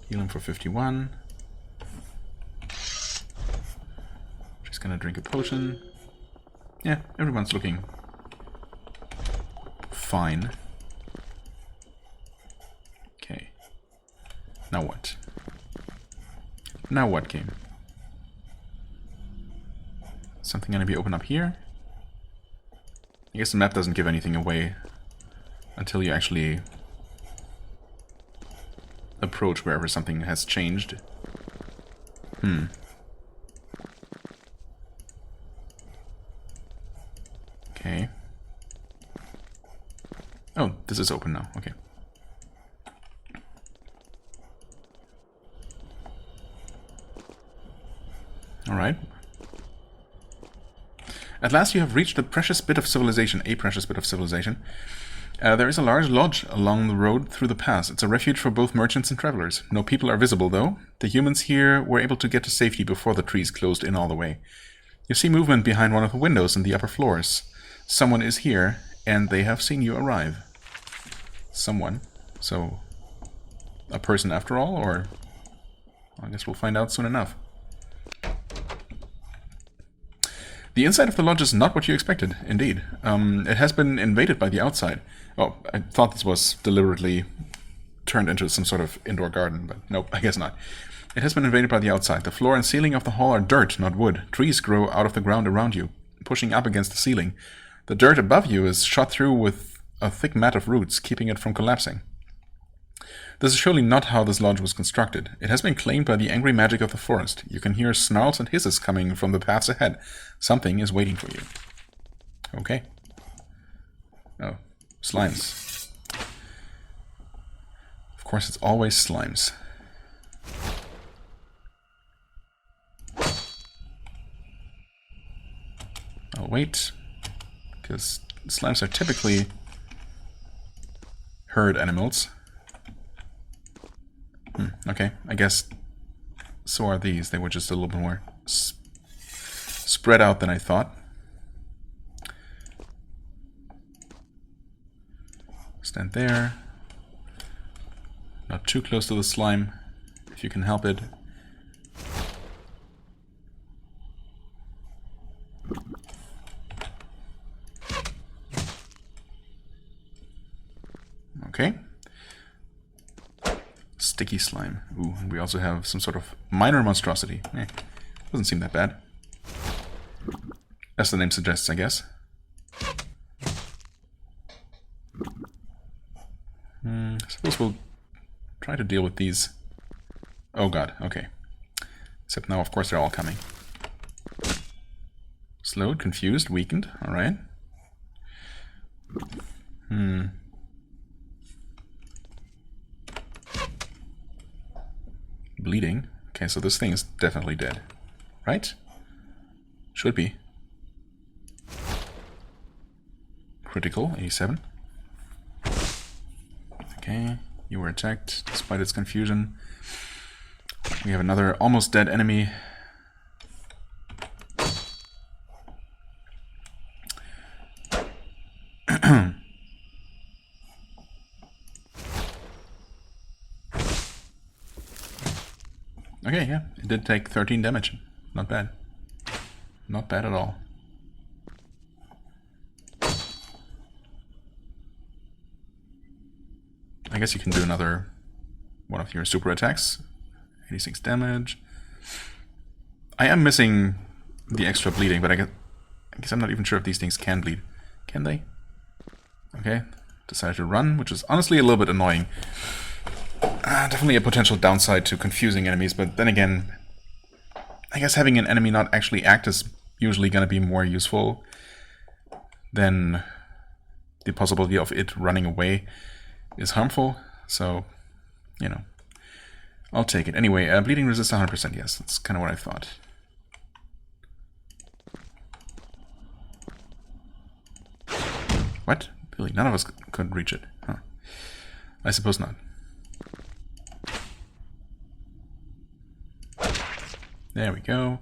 Heal him for 51. Just gonna drink a potion. Yeah, everyone's looking fine. Okay. Now what? Now what, game? Something gonna be open up here? I guess the map doesn't give anything away until you actually approach wherever something has changed. Okay. Oh, this is open now. Okay. Alright. At last you have reached a precious bit of civilization. There is a large lodge along the road through the pass. It's a refuge for both merchants and travelers. No people are visible, though. The humans here were able to get to safety before the trees closed in all the way. You see movement behind one of the windows in the upper floors. Someone is here, and they have seen you arrive. Someone. So, a person after all, or... I guess we'll find out soon enough. The inside of the lodge is not what you expected, indeed. It has been invaded by the outside. Oh, I thought this was deliberately turned into some sort of indoor garden, but nope, I guess not. It has been invaded by the outside. The floor and ceiling of the hall are dirt, not wood. Trees grow out of the ground around you, pushing up against the ceiling. The dirt above you is shot through with a thick mat of roots, keeping it from collapsing. This is surely not how this lodge was constructed. It has been claimed by the angry magic of the forest. You can hear snarls and hisses coming from the paths ahead. Something is waiting for you. Okay. Oh, slimes. Of course, it's always slimes. I'll wait, because slimes are typically herd animals. Okay, I guess so are these. They were just a little bit more spread out than I thought. Stand there. Not too close to the slime, if you can help it. sticky slime. Ooh, and we also have some sort of minor monstrosity. Doesn't seem that bad. As the name suggests, I guess. I suppose we'll try to deal with these. Oh god, okay. Except now, of course, they're all coming. Slowed, confused, weakened. Alright. Bleeding. Okay, so this thing is definitely dead. Right? Should be. Critical, 87. Okay, you were attacked despite its confusion. We have another almost dead enemy. Okay, yeah, it did take 13 damage. Not bad. Not bad at all. I guess you can do another one of your super attacks. 86 damage. I am missing the extra bleeding, but I guess I'm not even sure if these things can bleed. Can they? Okay, decided to run, which is honestly a little bit annoying. Definitely a potential downside to confusing enemies, but then again, I guess having an enemy not actually act is usually going to be more useful than the possibility of it running away is harmful, so, you know, I'll take it. Anyway, bleeding resist 100%, yes, that's kind of what I thought. What? Really? None of us could reach it, huh? I suppose not. There we go.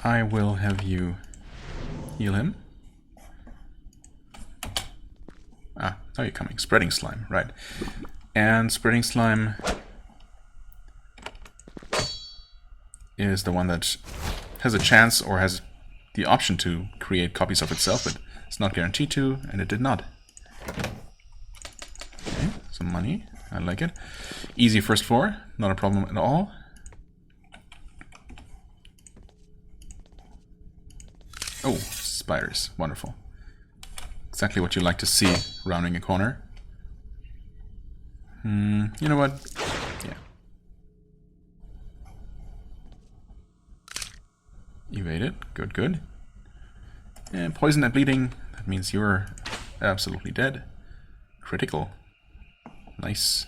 I will have you heal him. Ah, now you're coming. Spreading slime, right. And spreading slime is the one that has a chance or has the option to create copies of itself, but it's not guaranteed to, and it did not. Okay, some money. I like it. Easy first floor, not a problem at all. Oh, spiders. Wonderful. Exactly what you like to see rounding a corner. You know what? Yeah. Evaded. Good, good. And poison and bleeding. That means you're absolutely dead. Critical. Nice.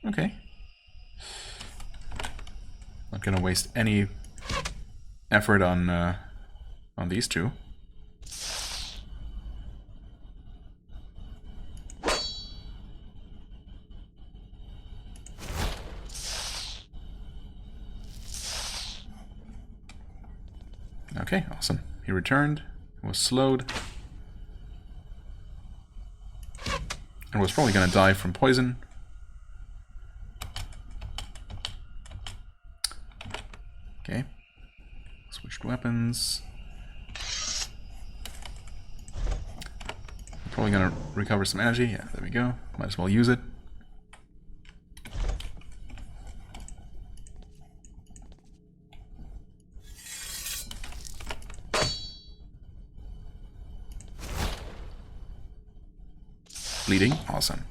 Okay. Not gonna waste any effort on these two. Okay, awesome. He returned, was slowed, and was probably gonna die from poison. Okay. Switched weapons. Probably gonna recover some energy. Yeah, there we go. Might as well use it. Bleeding. Awesome.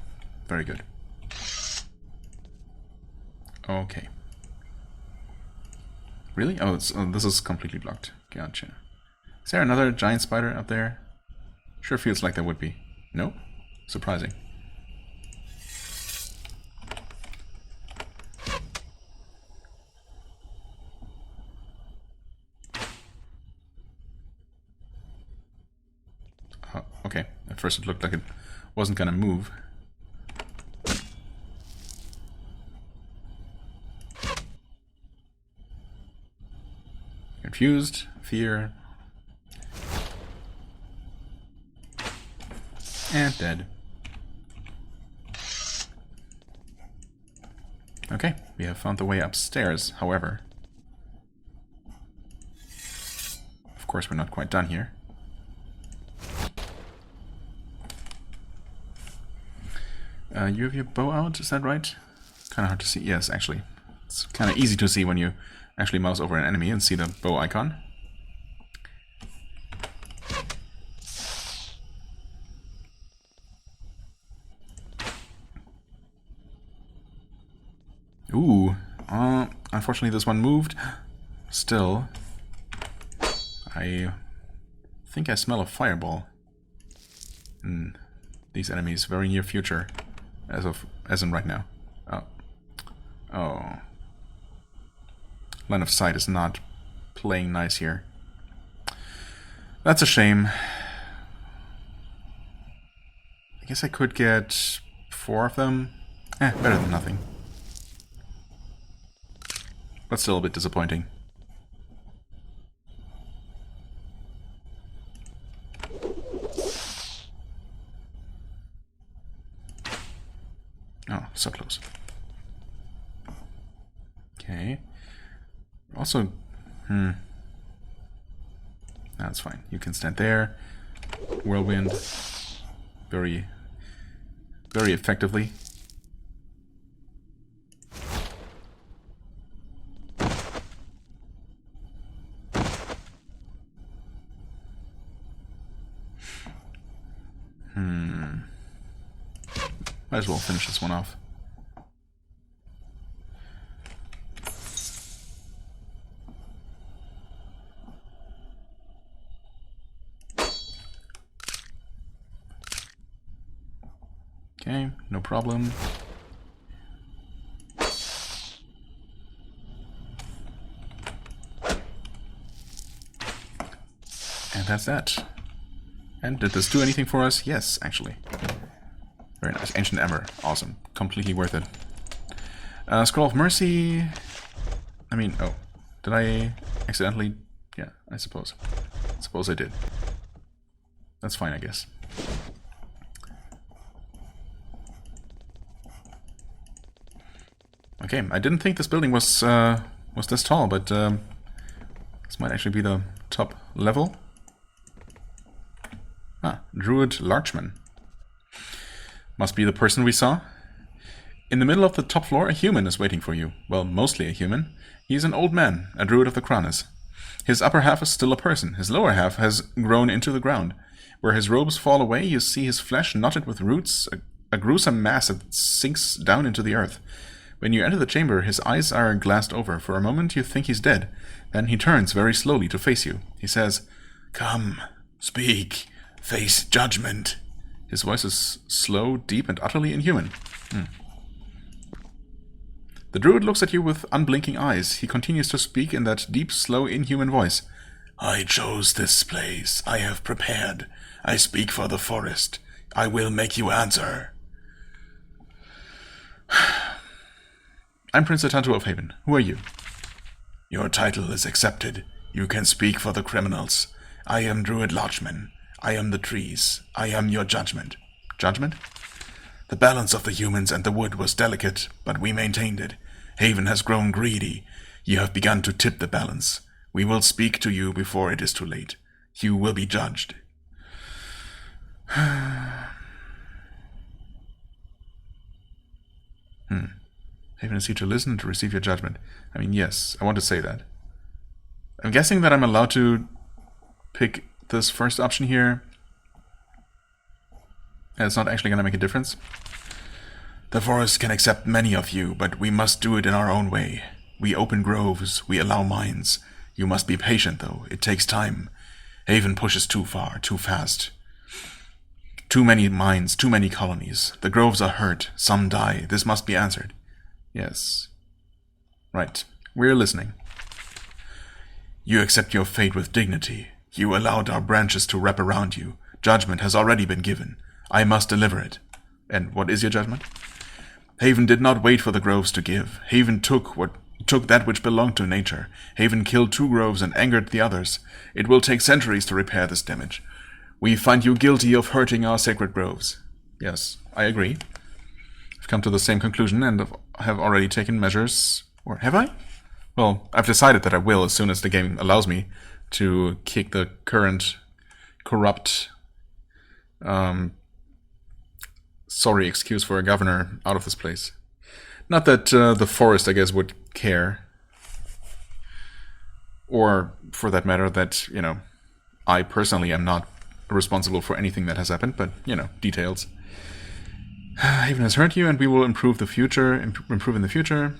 Very good. Okay. Really? Oh, this is completely blocked. Gotcha. Is there another giant spider up there? Sure feels like there would be. Nope. Surprising. Okay. At first it looked like it wasn't gonna move. Confused, fear, and dead. Okay, we have found the way upstairs, however. Of course, we're not quite done here. You have your bow out, is that right? Kind of hard to see. Yes, actually. It's kind of easy to see when you actually mouse over an enemy and see the bow icon. Ooh, unfortunately this one moved. Still, I think I smell a fireball in these enemies very near future, as in right now. Oh, line of sight is not playing nice here. That's a shame. I guess I could get 4 of them. Better than nothing. But still a bit disappointing. Oh, so close. Okay. Also, that's fine. You can stand there. Whirlwind. Very, very effectively. Might as well finish this one off. Okay, no problem. And that's that. And did this do anything for us? Yes, actually. Very nice. Ancient Ember. Awesome. Completely worth it. Scroll of Mercy. I mean, oh. Did I accidentally? Yeah, I suppose. I did. That's fine, I guess. Okay, I didn't think this building was this tall, but this might actually be the top level. Ah, Druid Larchman. Must be the person we saw. In the middle of the top floor, a human is waiting for you. Well, mostly a human. He is an old man, a druid of the Kranis. His upper half is still a person. His lower half has grown into the ground. Where his robes fall away, you see his flesh knotted with roots, a gruesome mass that sinks down into the earth. When you enter the chamber, his eyes are glassed over. For a moment, you think he's dead. Then he turns very slowly to face you. He says, "Come, speak, face judgment." His voice is slow, deep, and utterly inhuman. The druid looks at you with unblinking eyes. He continues to speak in that deep, slow, inhuman voice. "I chose this place. I have prepared. I speak for the forest. I will make you answer." I'm Prince Atantuo of Haven. Who are you? "Your title is accepted. You can speak for the criminals. I am Druid Larchman. I am the trees. I am your judgment." Judgment? "The balance of the humans and the wood was delicate, but we maintained it. Haven has grown greedy. You have begun to tip the balance. We will speak to you before it is too late. You will be judged." Haven is here to listen and to receive your judgment. I mean, yes, I want to say that. I'm guessing that I'm allowed to pick this first option here. And it's not actually going to make a difference. "The forest can accept many of you, but we must do it in our own way. We open groves, we allow mines. You must be patient, though. It takes time. Haven pushes too far, too fast. Too many mines, too many colonies. The groves are hurt, some die. This must be answered." Yes. Right. We're listening. "You accept your fate with dignity. You allowed our branches to wrap around you. Judgment has already been given. I must deliver it." And what is your judgment? "Haven did not wait for the groves to give. Haven took that which belonged to nature. Haven killed 2 groves and angered the others. It will take centuries to repair this damage. We find you guilty of hurting our sacred groves." Yes, I agree. I've come to the same conclusion and have already taken measures. Or have I? Well, I've decided that I will as soon as the game allows me to kick the current corrupt sorry excuse for a governor out of this place. Not that the forest, I guess, would care. Or, for that matter, that, you know, I personally am not responsible for anything that has happened, but, you know, details. Haven has hurt you, and we will improve the future. Improve in the future.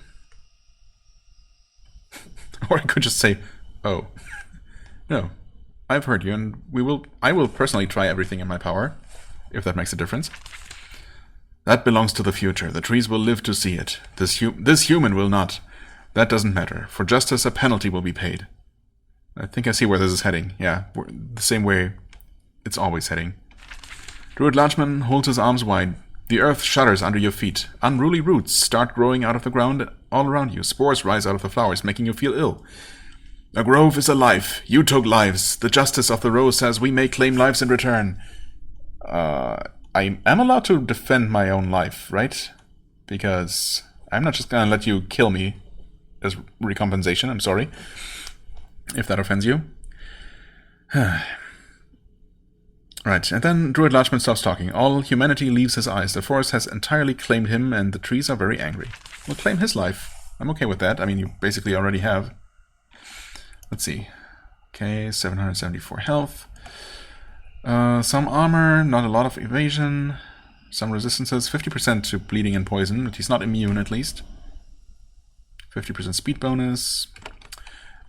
Or I could just say, oh. No. I've heard you, and I will personally try everything in my power, if that makes a difference. That belongs to the future. The trees will live to see it. This human will not. That doesn't matter. For justice, a penalty will be paid. I think I see where this is heading. Yeah, the same way it's always heading. Druid Larchman holds his arms wide. The earth shudders under your feet. Unruly roots start growing out of the ground all around you. Spores rise out of the flowers, making you feel ill. A grove is alive. You took lives. The justice of the rose says we may claim lives in return. I am allowed to defend my own life, right? Because I'm not just gonna let you kill me as recompensation. I'm sorry if that offends you. Right, and then Druid Larchman stops talking. All humanity leaves his eyes. The forest has entirely claimed him, and the trees are very angry. We'll claim his life. I'm okay with that. I mean, you basically already have. Let's see. Okay, 774 health. Some armor, not a lot of evasion. Some resistances, 50% to bleeding and poison, but he's not immune at least. 50% speed bonus.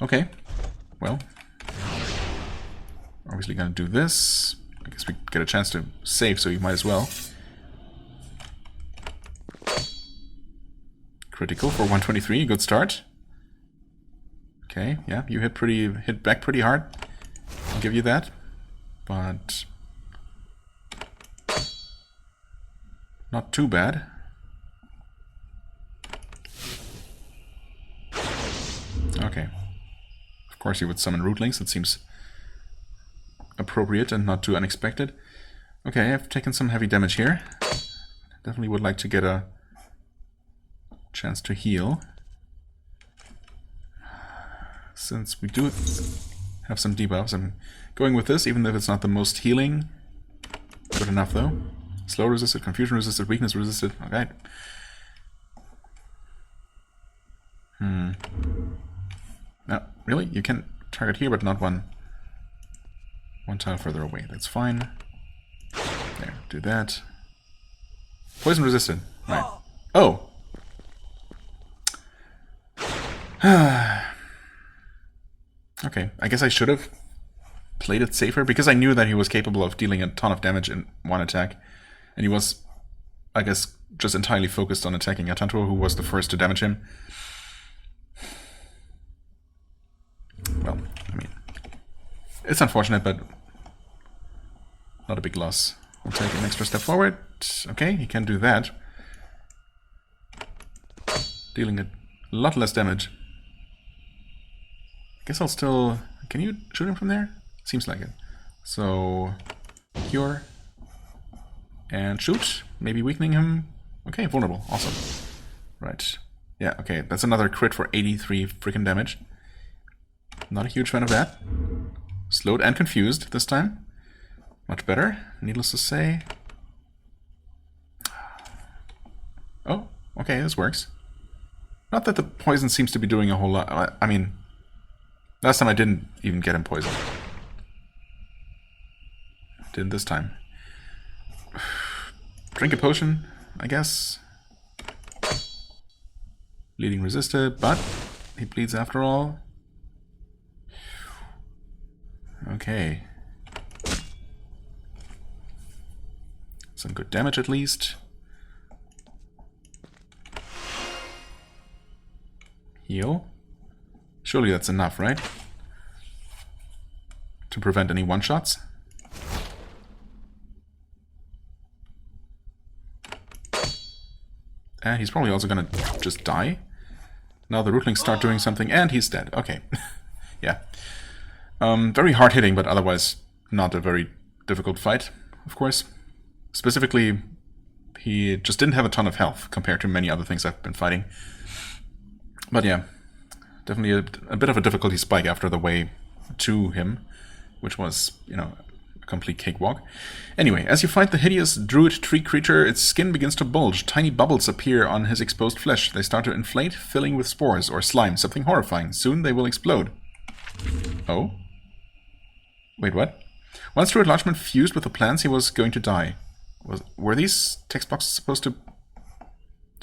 Okay, well. Obviously gonna do this. I guess we get a chance to save, so you might as well. Critical for 123, good start. Okay, yeah, you hit back pretty hard. I'll give you that. But not too bad. Okay. Of course you would summon rootlings, it seems appropriate and not too unexpected. Okay, I've taken some heavy damage here. Definitely would like to get a chance to heal. Since we do have some debuffs, I'm going with this, even if it's not the most healing. Good enough, though. Slow resisted, confusion resisted, weakness resisted. Okay. No, really? You can target here, but not one tile further away. That's fine. There, do that. Poison resisted. Right. Oh! Okay, I guess I should have played it safer, because I knew that he was capable of dealing a ton of damage in one attack. And he was, I guess, just entirely focused on attacking Atantuo, who was the first to damage him. Well, I mean, it's unfortunate, but not a big loss. We'll take an extra step forward. Okay, he can do that. Dealing a lot less damage. Guess I'll still... Can you shoot him from there? Seems like it. So... Cure. And shoot. Maybe weakening him. Okay, vulnerable. Awesome. Right. Yeah, okay. That's another crit for 83 freaking damage. Not a huge fan of that. Slowed and confused this time. Much better, needless to say. Oh, okay, this works. Not that the poison seems to be doing a whole lot. I mean... Last time I didn't even get him poisoned. Didn't this time. Drink a potion, I guess. Bleeding resisted, but he bleeds after all. Okay. Some good damage at least. Heal. Surely that's enough, right? To prevent any one-shots? And he's probably also gonna just die. Now the rootlings start doing something, and he's dead. Okay. Yeah. Very hard-hitting, but otherwise not a very difficult fight, of course. Specifically, he just didn't have a ton of health compared to many other things I've been fighting. But yeah. Definitely a bit of a difficulty spike after the way to him, which was, you know, complete cakewalk. Anyway, as you fight the hideous druid tree creature, its skin begins to bulge. Tiny bubbles appear on his exposed flesh. They start to inflate, filling with spores or slime. Something horrifying. Soon they will explode. Oh? Wait, what? Once Druid Lodgement fused with the plants, he was going to die. Were these text boxes supposed to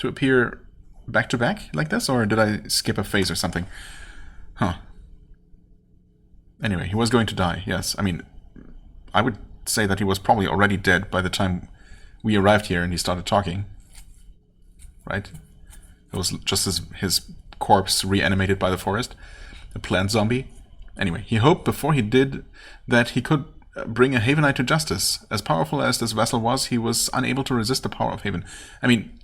appear back to back like this, or did I skip a phase or something? Huh. Anyway, he was going to die, yes. I mean, I would say that he was probably already dead by the time we arrived here and he started talking. Right? It was just his corpse reanimated by the forest. A plant zombie. Anyway, he hoped before he did that he could bring a Havenite to justice. As powerful as this vessel was, he was unable to resist the power of Haven. I mean,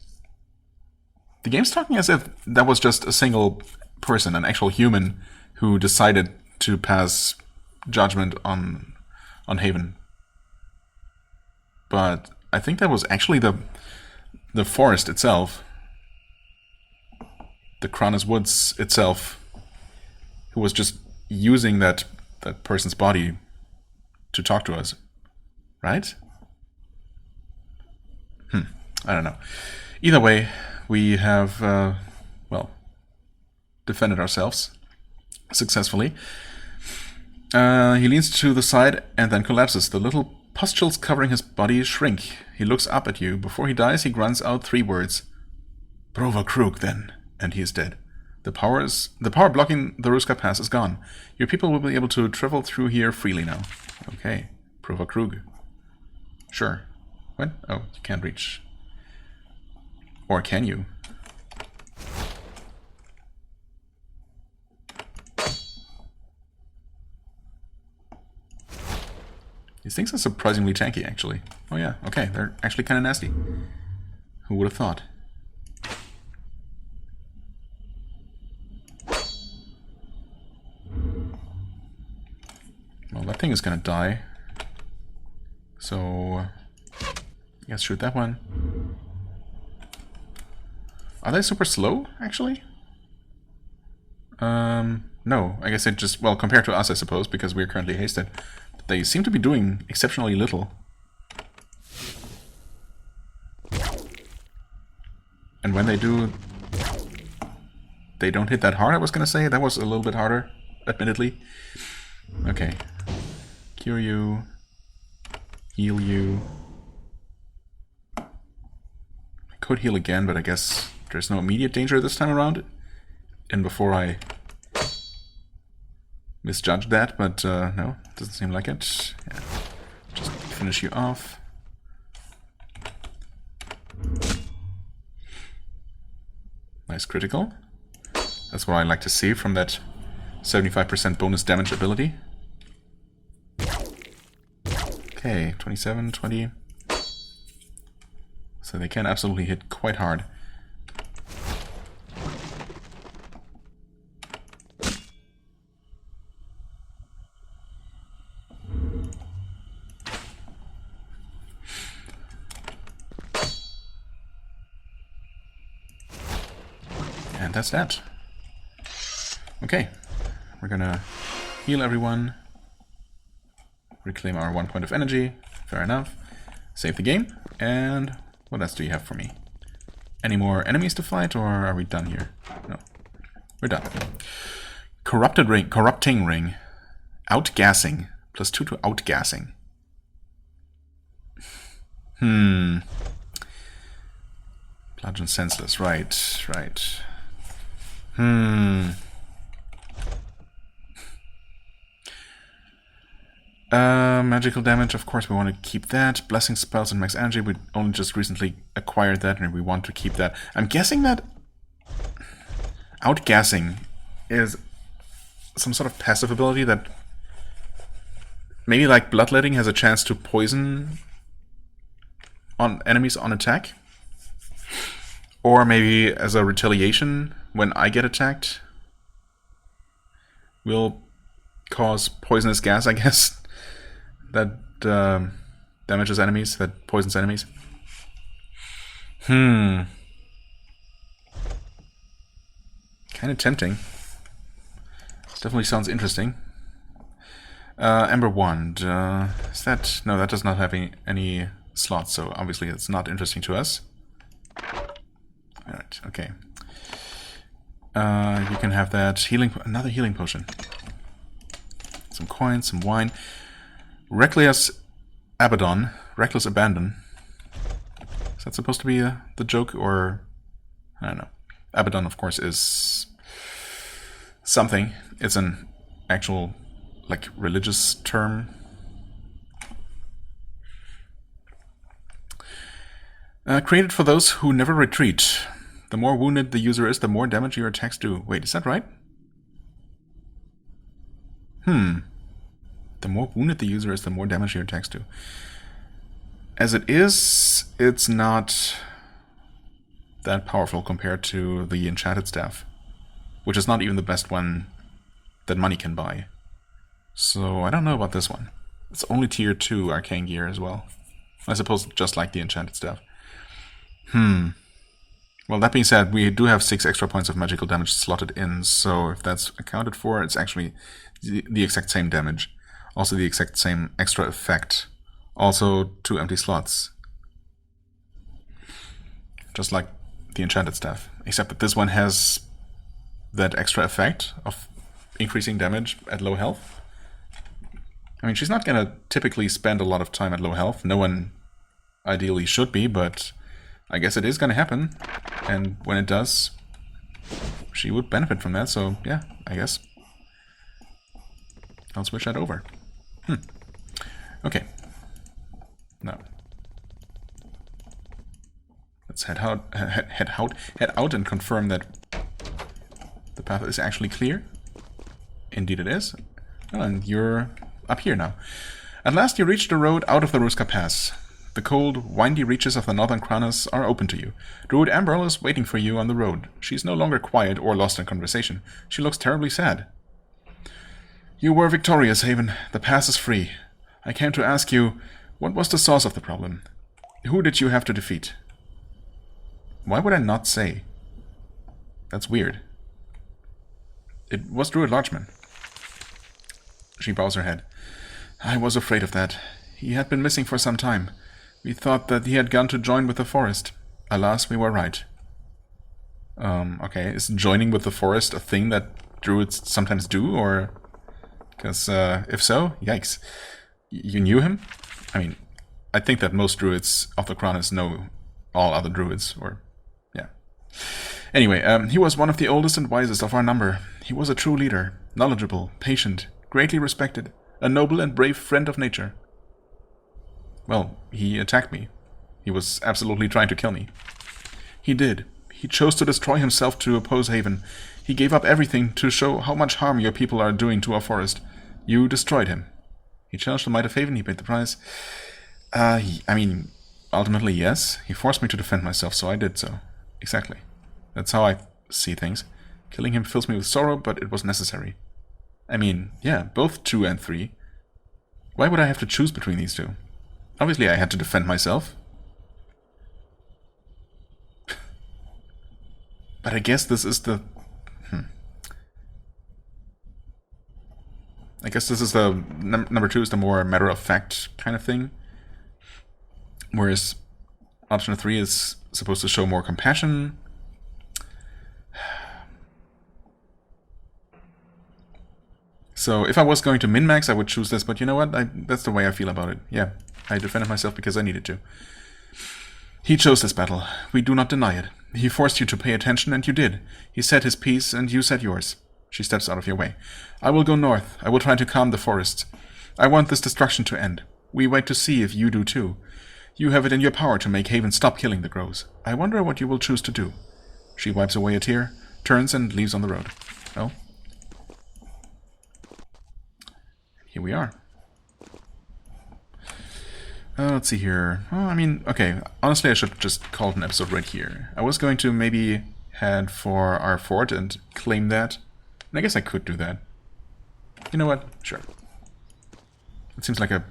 the game's talking as if that was just a single person, an actual human, who decided to pass judgment on Haven. But I think that was actually the forest itself, the Cronus Woods itself, who was just using that person's body to talk to us, right? I don't know. Either way, we have, well, defended ourselves successfully. He leans to the side and then collapses. The little pustules covering his body shrink. He looks up at you. Before he dies, he grunts out 3 words. Prova Krug, then, and he is dead. The power blocking the Ruska Pass is gone. Your people will be able to travel through here freely now. Okay, Prova Krug. Sure. What? Oh, you can't reach. Or can you? These things are surprisingly tanky, actually. Oh yeah, okay, they're actually kind of nasty. Who would have thought? Well, that thing is gonna die. So, I guess shoot that one. Are they super slow, actually? No, I guess it just, well, compared to us, I suppose, because we're currently hasted. But they seem to be doing exceptionally little. And when they do, they don't hit that hard, I was gonna say. That was a little bit harder, admittedly. Okay. Cure you. Heal you. I could heal again, but I guess there's no immediate danger this time around. And before I misjudged that, but no, doesn't seem like it. Yeah. Just finish you off. Nice critical. That's what I like to see from that 75% bonus damage ability. Okay, 27, 20. So they can absolutely hit quite hard. And that's that. Okay, we're gonna heal everyone. Reclaim our 1 point of energy. Fair enough. Save the game. And what else do you have for me? Any more enemies to fight, or are we done here? No. We're done. Corrupted ring. Corrupting ring. Outgassing. +2 to outgassing. Bludgeon senseless. Right. Right. Magical damage, of course we want to keep that. Blessing spells and max energy, we only just recently acquired that and we want to keep that. I'm guessing that outgassing is some sort of passive ability that maybe like bloodletting has a chance to poison on enemies on attack. Or maybe as a retaliation when I get attacked will cause poisonous gas, I guess. That damages enemies, that poisons enemies. Kind of tempting. Definitely sounds interesting. Ember Wand. Is that... No, that does not have any slots, so obviously it's not interesting to us. Alright, okay. You can have that healing... Another healing potion. Some coins, some wine. Reckless Abaddon. Reckless Abandon. Is that supposed to be the joke, or... I don't know. Abaddon, of course, is... something. It's an actual, like, religious term. Created for those who never retreat. The more wounded the user is, the more damage your attacks do. Wait, is that right? The more wounded the user is, the more damage your attacks do. As it is, it's not that powerful compared to the enchanted staff, which is not even the best one that money can buy. So I don't know about this one. It's only tier 2 arcane gear as well. I suppose just like the enchanted staff. Well, that being said, we do have 6 extra points of magical damage slotted in, so if that's accounted for, it's actually the exact same damage. Also the exact same extra effect. Also 2 empty slots. Just like the enchanted staff. Except that this one has that extra effect of increasing damage at low health. I mean, she's not gonna typically spend a lot of time at low health. No one ideally should be, but I guess it is gonna happen. And when it does, she would benefit from that, so yeah, I guess I'll switch that over. Okay. Now, let's head out and confirm that the path is actually clear. Indeed it is. Oh, and you're up here now. At last you reach the road out of the Ruska Pass. The cold, windy reaches of the northern Kranas are open to you. Druid Amberl is waiting for you on the road. She's no longer quiet or lost in conversation. She looks terribly sad. You were victorious, Haven. The pass is free. I came to ask you, what was the source of the problem? Who did you have to defeat? Why would I not say? That's weird. It was Druid Largeman. She bows her head. I was afraid of that. He had been missing for some time. We thought that he had gone to join with the forest. Alas, we were right. Okay, is joining with the forest a thing that druids sometimes do, or... Because, if so, yikes. You knew him? I mean, I think that most druids of the Kranas know all other druids, or... yeah. Anyway, he was one of the oldest and wisest of our number. He was a true leader, knowledgeable, patient, greatly respected, a noble and brave friend of nature. Well, he attacked me. He was absolutely trying to kill me. He did. He chose to destroy himself to oppose Haven. He gave up everything to show how much harm your people are doing to our forest. You destroyed him. He challenged the might of Haven, he paid the price. I mean, ultimately, yes. He forced me to defend myself, so I did so. Exactly. That's how I see things. Killing him fills me with sorrow, but it was necessary. I mean, yeah, both 2 and 3. Why would I have to choose between these two? Obviously, I had to defend myself. But I guess this is the... I guess this is the... Number 2 is the more matter-of-fact kind of thing. Whereas option 3 is supposed to show more compassion. So if I was going to min-max, I would choose this, but you know what? That's the way I feel about it. Yeah, I defended myself because I needed to. He chose this battle. We do not deny it. He forced you to pay attention, and you did. He said his piece, and you said yours. She steps out of your way. I will go north. I will try to calm the forests. I want this destruction to end. We wait to see if you do too. You have it in your power to make Haven stop killing the Grows. I wonder what you will choose to do. She wipes away a tear, turns, and leaves on the road. Oh. Here we are. Let's see here. Oh, I mean, okay. Honestly, I should just call it an episode right here. I was going to maybe head for our fort and claim that. And I guess I could do that. You know what? Sure. It seems like a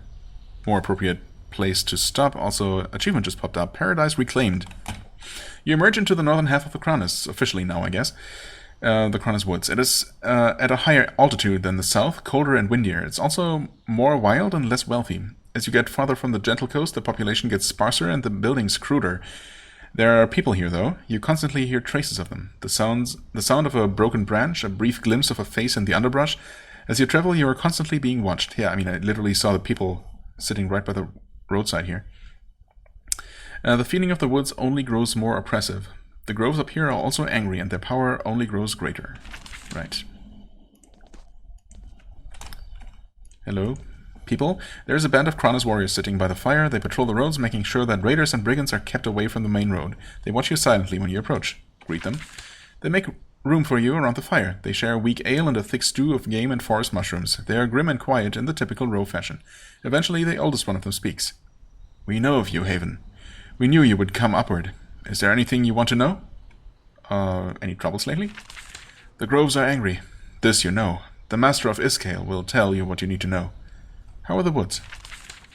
more appropriate place to stop. Also, achievement just popped up. Paradise reclaimed. You emerge into the northern half of the Kranas, officially now, I guess. The Cronus Woods. It is at a higher altitude than the south, colder and windier. It's also more wild and less wealthy. As you get farther from the gentle coast, the population gets sparser and the buildings cruder. There are people here, though. You constantly hear traces of them. The sound of a broken branch, a brief glimpse of a face in the underbrush. As you travel, you are constantly being watched. Yeah, I mean, I literally saw the people sitting right by the roadside here. The feeling of the woods only grows more oppressive. The groves up here are also angry, and their power only grows greater. Right. Hello, people. There's a band of Cronus warriors sitting by the fire. They patrol the roads, making sure that raiders and brigands are kept away from the main road. They watch you silently when you approach. Greet them. They make room for you around the fire. They share weak ale and a thick stew of game and forest mushrooms. They are grim and quiet in the typical row fashion. Eventually, the oldest one of them speaks. We know of you, Haven. We knew you would come upward. Is there anything you want to know? Any troubles lately? The groves are angry. This you know. The master of Iskale will tell you what you need to know. How are the woods?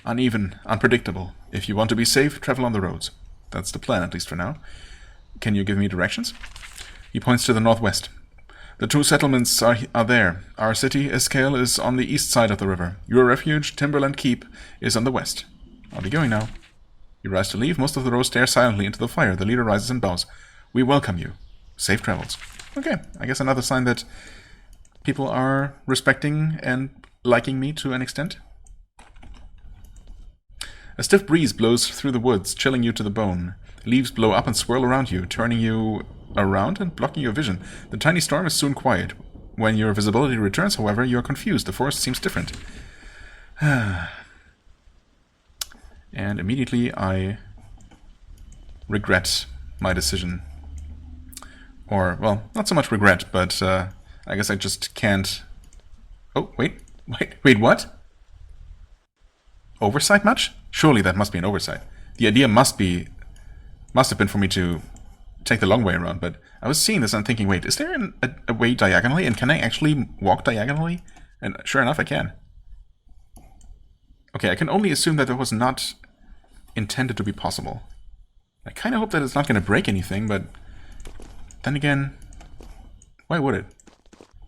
Uneven, unpredictable. If you want to be safe, travel on the roads. That's the plan, at least for now. Can you give me directions? He points to the northwest. The two settlements are there. Our city, Iskale, is on the east side of the river. Your refuge, Timberland Keep, is on the west. I'll be going now. You rise to leave. Most of the row stare silently into the fire. The leader rises and bows. We welcome you. Safe travels. Okay, I guess another sign that people are respecting and liking me to an extent. A stiff breeze blows through the woods, chilling you to the bone. Leaves blow up and swirl around you, turning you around and blocking your vision. The tiny storm is soon quiet. When your visibility returns, however, you are confused. The forest seems different. And immediately I regret my decision. Or, well, not so much regret, but I guess I just can't... Oh, wait, what? Oversight much? Surely that must be an oversight. The idea must have been for me to take the long way around, but I was seeing this and thinking, wait, is there a way diagonally, and can I actually walk diagonally? And sure enough, I can. Okay, I can only assume that it was not intended to be possible. I kind of hope that it's not going to break anything, but then again, why would it?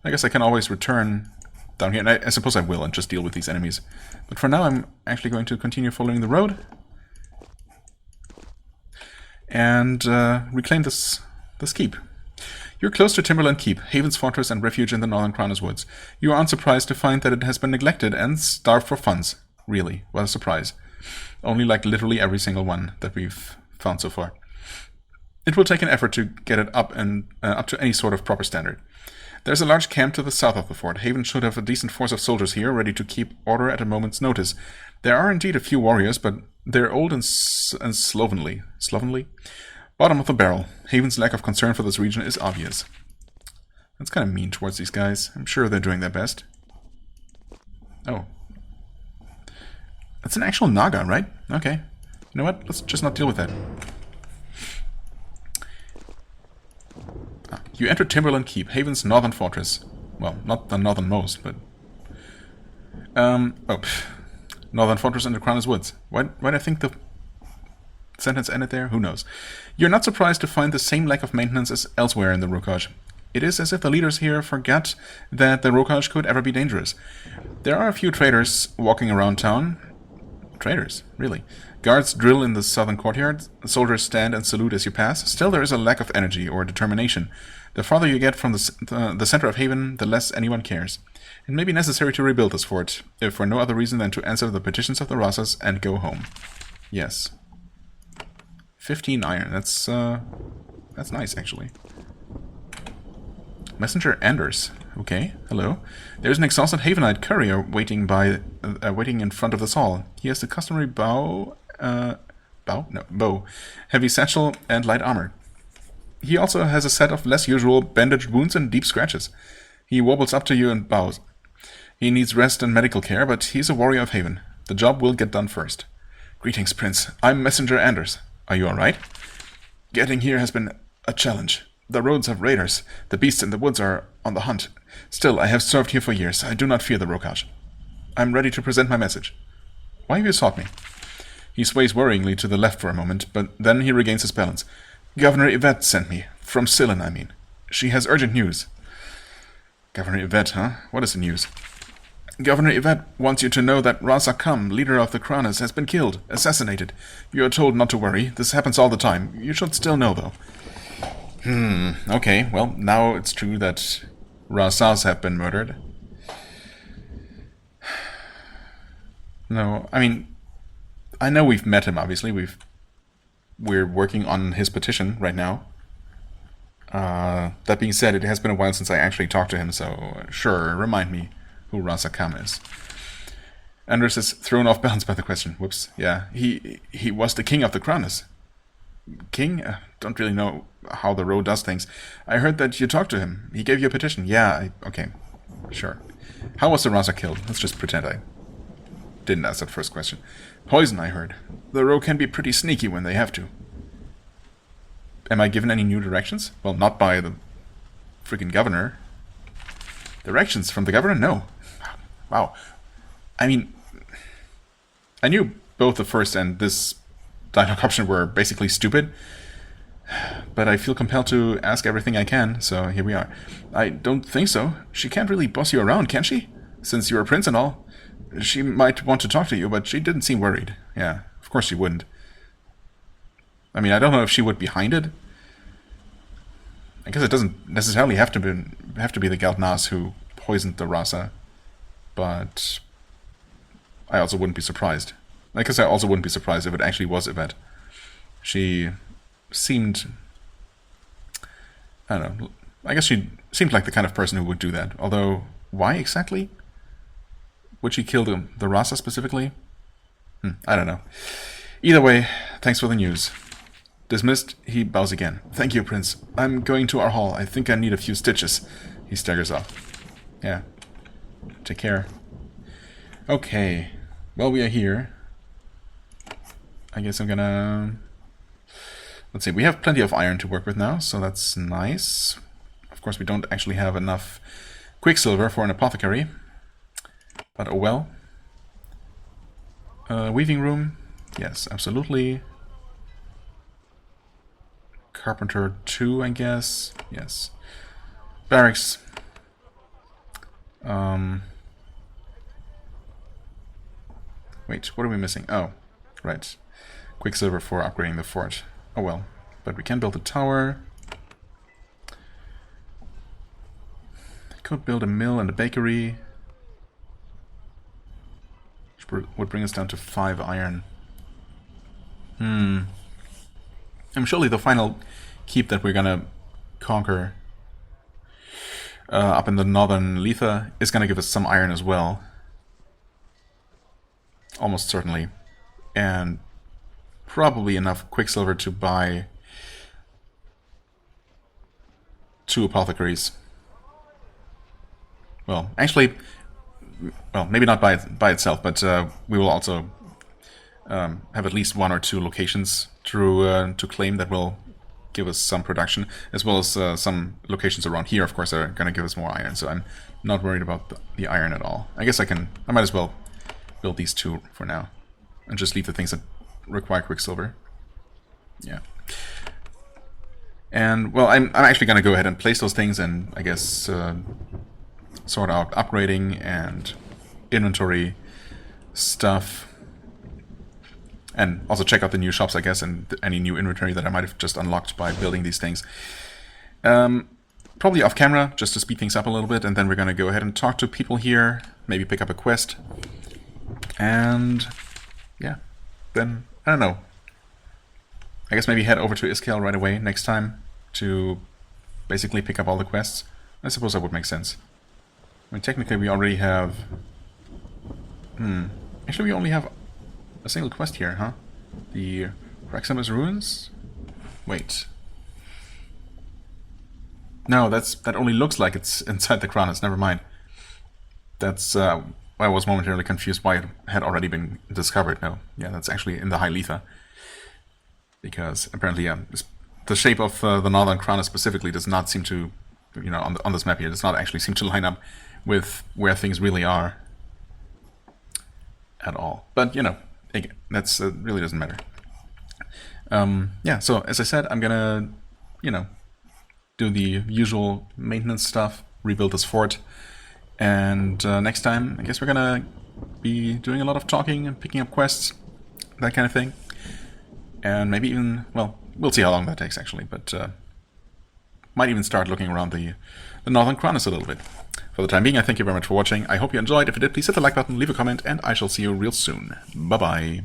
I guess I can always return down here, and I suppose I will, and just deal with these enemies. But for now, I'm actually going to continue following the road and reclaim this keep. You're close to Timberland Keep, Haven's fortress and refuge in the northern Cronus Woods. You are unsurprised to find that it has been neglected and starved for funds. Really, what a surprise. Only like literally every single one that we've found so far. It will take an effort to get it up to any sort of proper standard. There's a large camp to the south of the fort. Haven should have a decent force of soldiers here, ready to keep order at a moment's notice. There are indeed a few warriors, but they're old and slovenly. Slovenly? Bottom of the barrel. Haven's lack of concern for this region is obvious. That's kind of mean towards these guys. I'm sure they're doing their best. Oh. That's an actual Naga, right? Okay. You know what? Let's just not deal with that. You enter Timberland Keep, Haven's northern fortress. Well, not the northernmost, but... Northern fortress in the Cronus Woods. Why did I think the sentence ended there? Who knows? You're not surprised to find the same lack of maintenance as elsewhere in the Rokaj. It is as if the leaders here forget that the Rokaj could ever be dangerous. There are a few traders walking around town. Traders? Really? Guards drill in the southern courtyard. Soldiers stand and salute as you pass. Still, there is a lack of energy or determination. The farther you get from the center of Haven, the less anyone cares. It may be necessary to rebuild this fort, if for no other reason than to answer the petitions of the Rasas and go home. Yes. 15 iron. That's nice, actually. Messenger Anders. Okay, hello. There's an exhausted Havenite courier waiting in front of this hall. He has the customary bow, heavy satchel, and light armor. He also has a set of less usual bandaged wounds and deep scratches. He wobbles up to you and bows. He needs rest and medical care, but he's a warrior of Haven. The job will get done first. Greetings, Prince. I'm Messenger Anders. Are you alright? Getting here has been a challenge. The roads have raiders. The beasts in the woods are on the hunt. Still, I have served here for years. I do not fear the Rokaj. I'm ready to present my message. Why have you sought me? He sways worryingly to the left for a moment, but then he regains his balance. Governor Yvette sent me. From Sillin, I mean. She has urgent news. Governor Yvette, huh? What is the news? Governor Yvette wants you to know that Ruska Pass, leader of the Crowners, has been killed, assassinated. You are told not to worry. This happens all the time. You should still know, though. Okay. Well, now it's true that Rasas have been murdered. No, I mean, I know we've met him, obviously. We're working on his petition right now. That being said, it has been a while since I actually talked to him, so sure, remind me who Ruska Pass is. Anders is thrown off balance by the question. Whoops. Yeah, he was the king of the Crowners. King? Don't really know how the road does things. I heard that you talked to him. He gave you a petition. Yeah, okay. Sure. How was the Ruska killed? Let's just pretend I didn't ask that first question. Poison, I heard. The row can be pretty sneaky when they have to. Am I given any new directions? Well, not by the freaking governor. Directions from the governor? No. Wow. I mean, I knew both the first and this dialogue option were basically stupid, but I feel compelled to ask everything I can, so here we are. I don't think so. She can't really boss you around, can she? Since you're a prince and all. She might want to talk to you, but she didn't seem worried. Yeah, of course she wouldn't. I mean, I don't know if she would behind it. I guess it doesn't necessarily have to be the Galdnas who poisoned the Rasa, but I also wouldn't be surprised. I guess I also wouldn't be surprised if it actually was Yvette. She seemed, I don't know, I guess she seemed like the kind of person who would do that. Although, why exactly? Would she kill the Rasa specifically? I don't know. Either way, thanks for the news. Dismissed, he bows again. Thank you, Prince. I'm going to our hall. I think I need a few stitches. He staggers off. Yeah. Take care. Okay. Well, we are here. I guess I'm gonna... Let's see, we have plenty of iron to work with now, so that's nice. Of course, we don't actually have enough quicksilver for an apothecary. But oh well. Weaving room. Yes, absolutely. Carpenter 2, I guess. Yes. Barracks. Wait, what are we missing? Oh, right. Quicksilver for upgrading the fort. Oh well. But we can build a tower. Could build a mill and a bakery. Which would bring us down to 5 iron. And surely the final keep that we're gonna conquer up in the northern Letha is gonna give us some iron as well. Almost certainly. And probably enough quicksilver to buy 2 apothecaries. Well, actually, well, maybe not by itself, but we will also have at least 1 or 2 locations to claim that will give us some production, as well as some locations around here, of course, are going to give us more iron. So I'm not worried about the iron at all. I guess I might as well build these 2 for now, and just leave the things that require quicksilver. Yeah. And well, I'm actually going to go ahead and place those things, and I guess sort out upgrading and inventory stuff. And also check out the new shops, I guess, and any new inventory that I might have just unlocked by building these things. Probably off camera, just to speed things up a little bit, and then we're going to go ahead and talk to people here, maybe pick up a quest. And yeah, then, I don't know. I guess maybe head over to Iskall right away next time to basically pick up all the quests. I suppose that would make sense. I mean, technically we already have... Actually, we only have a single quest here, huh? The Raximus Ruins? Wait. No, that only looks like it's inside the Crowners. Never mind. That's why I was momentarily confused why it had already been discovered. No, yeah, that's actually in the High Letha. Because apparently, the shape of the Northern Crowners specifically does not seem to, you know, on this map here, does not actually seem to line up with where things really are at all. But you know, that's really doesn't matter. Yeah. So as I said, I'm gonna, you know, do the usual maintenance stuff, rebuild this fort, and next time I guess we're gonna be doing a lot of talking and picking up quests, that kind of thing. And maybe even, well, we'll see how long that takes actually, but might even start looking around the Northern Chronis a little bit. For the time being, I thank you very much for watching. I hope you enjoyed. If you did, please hit the like button, leave a comment, and I shall see you real soon. Bye-bye.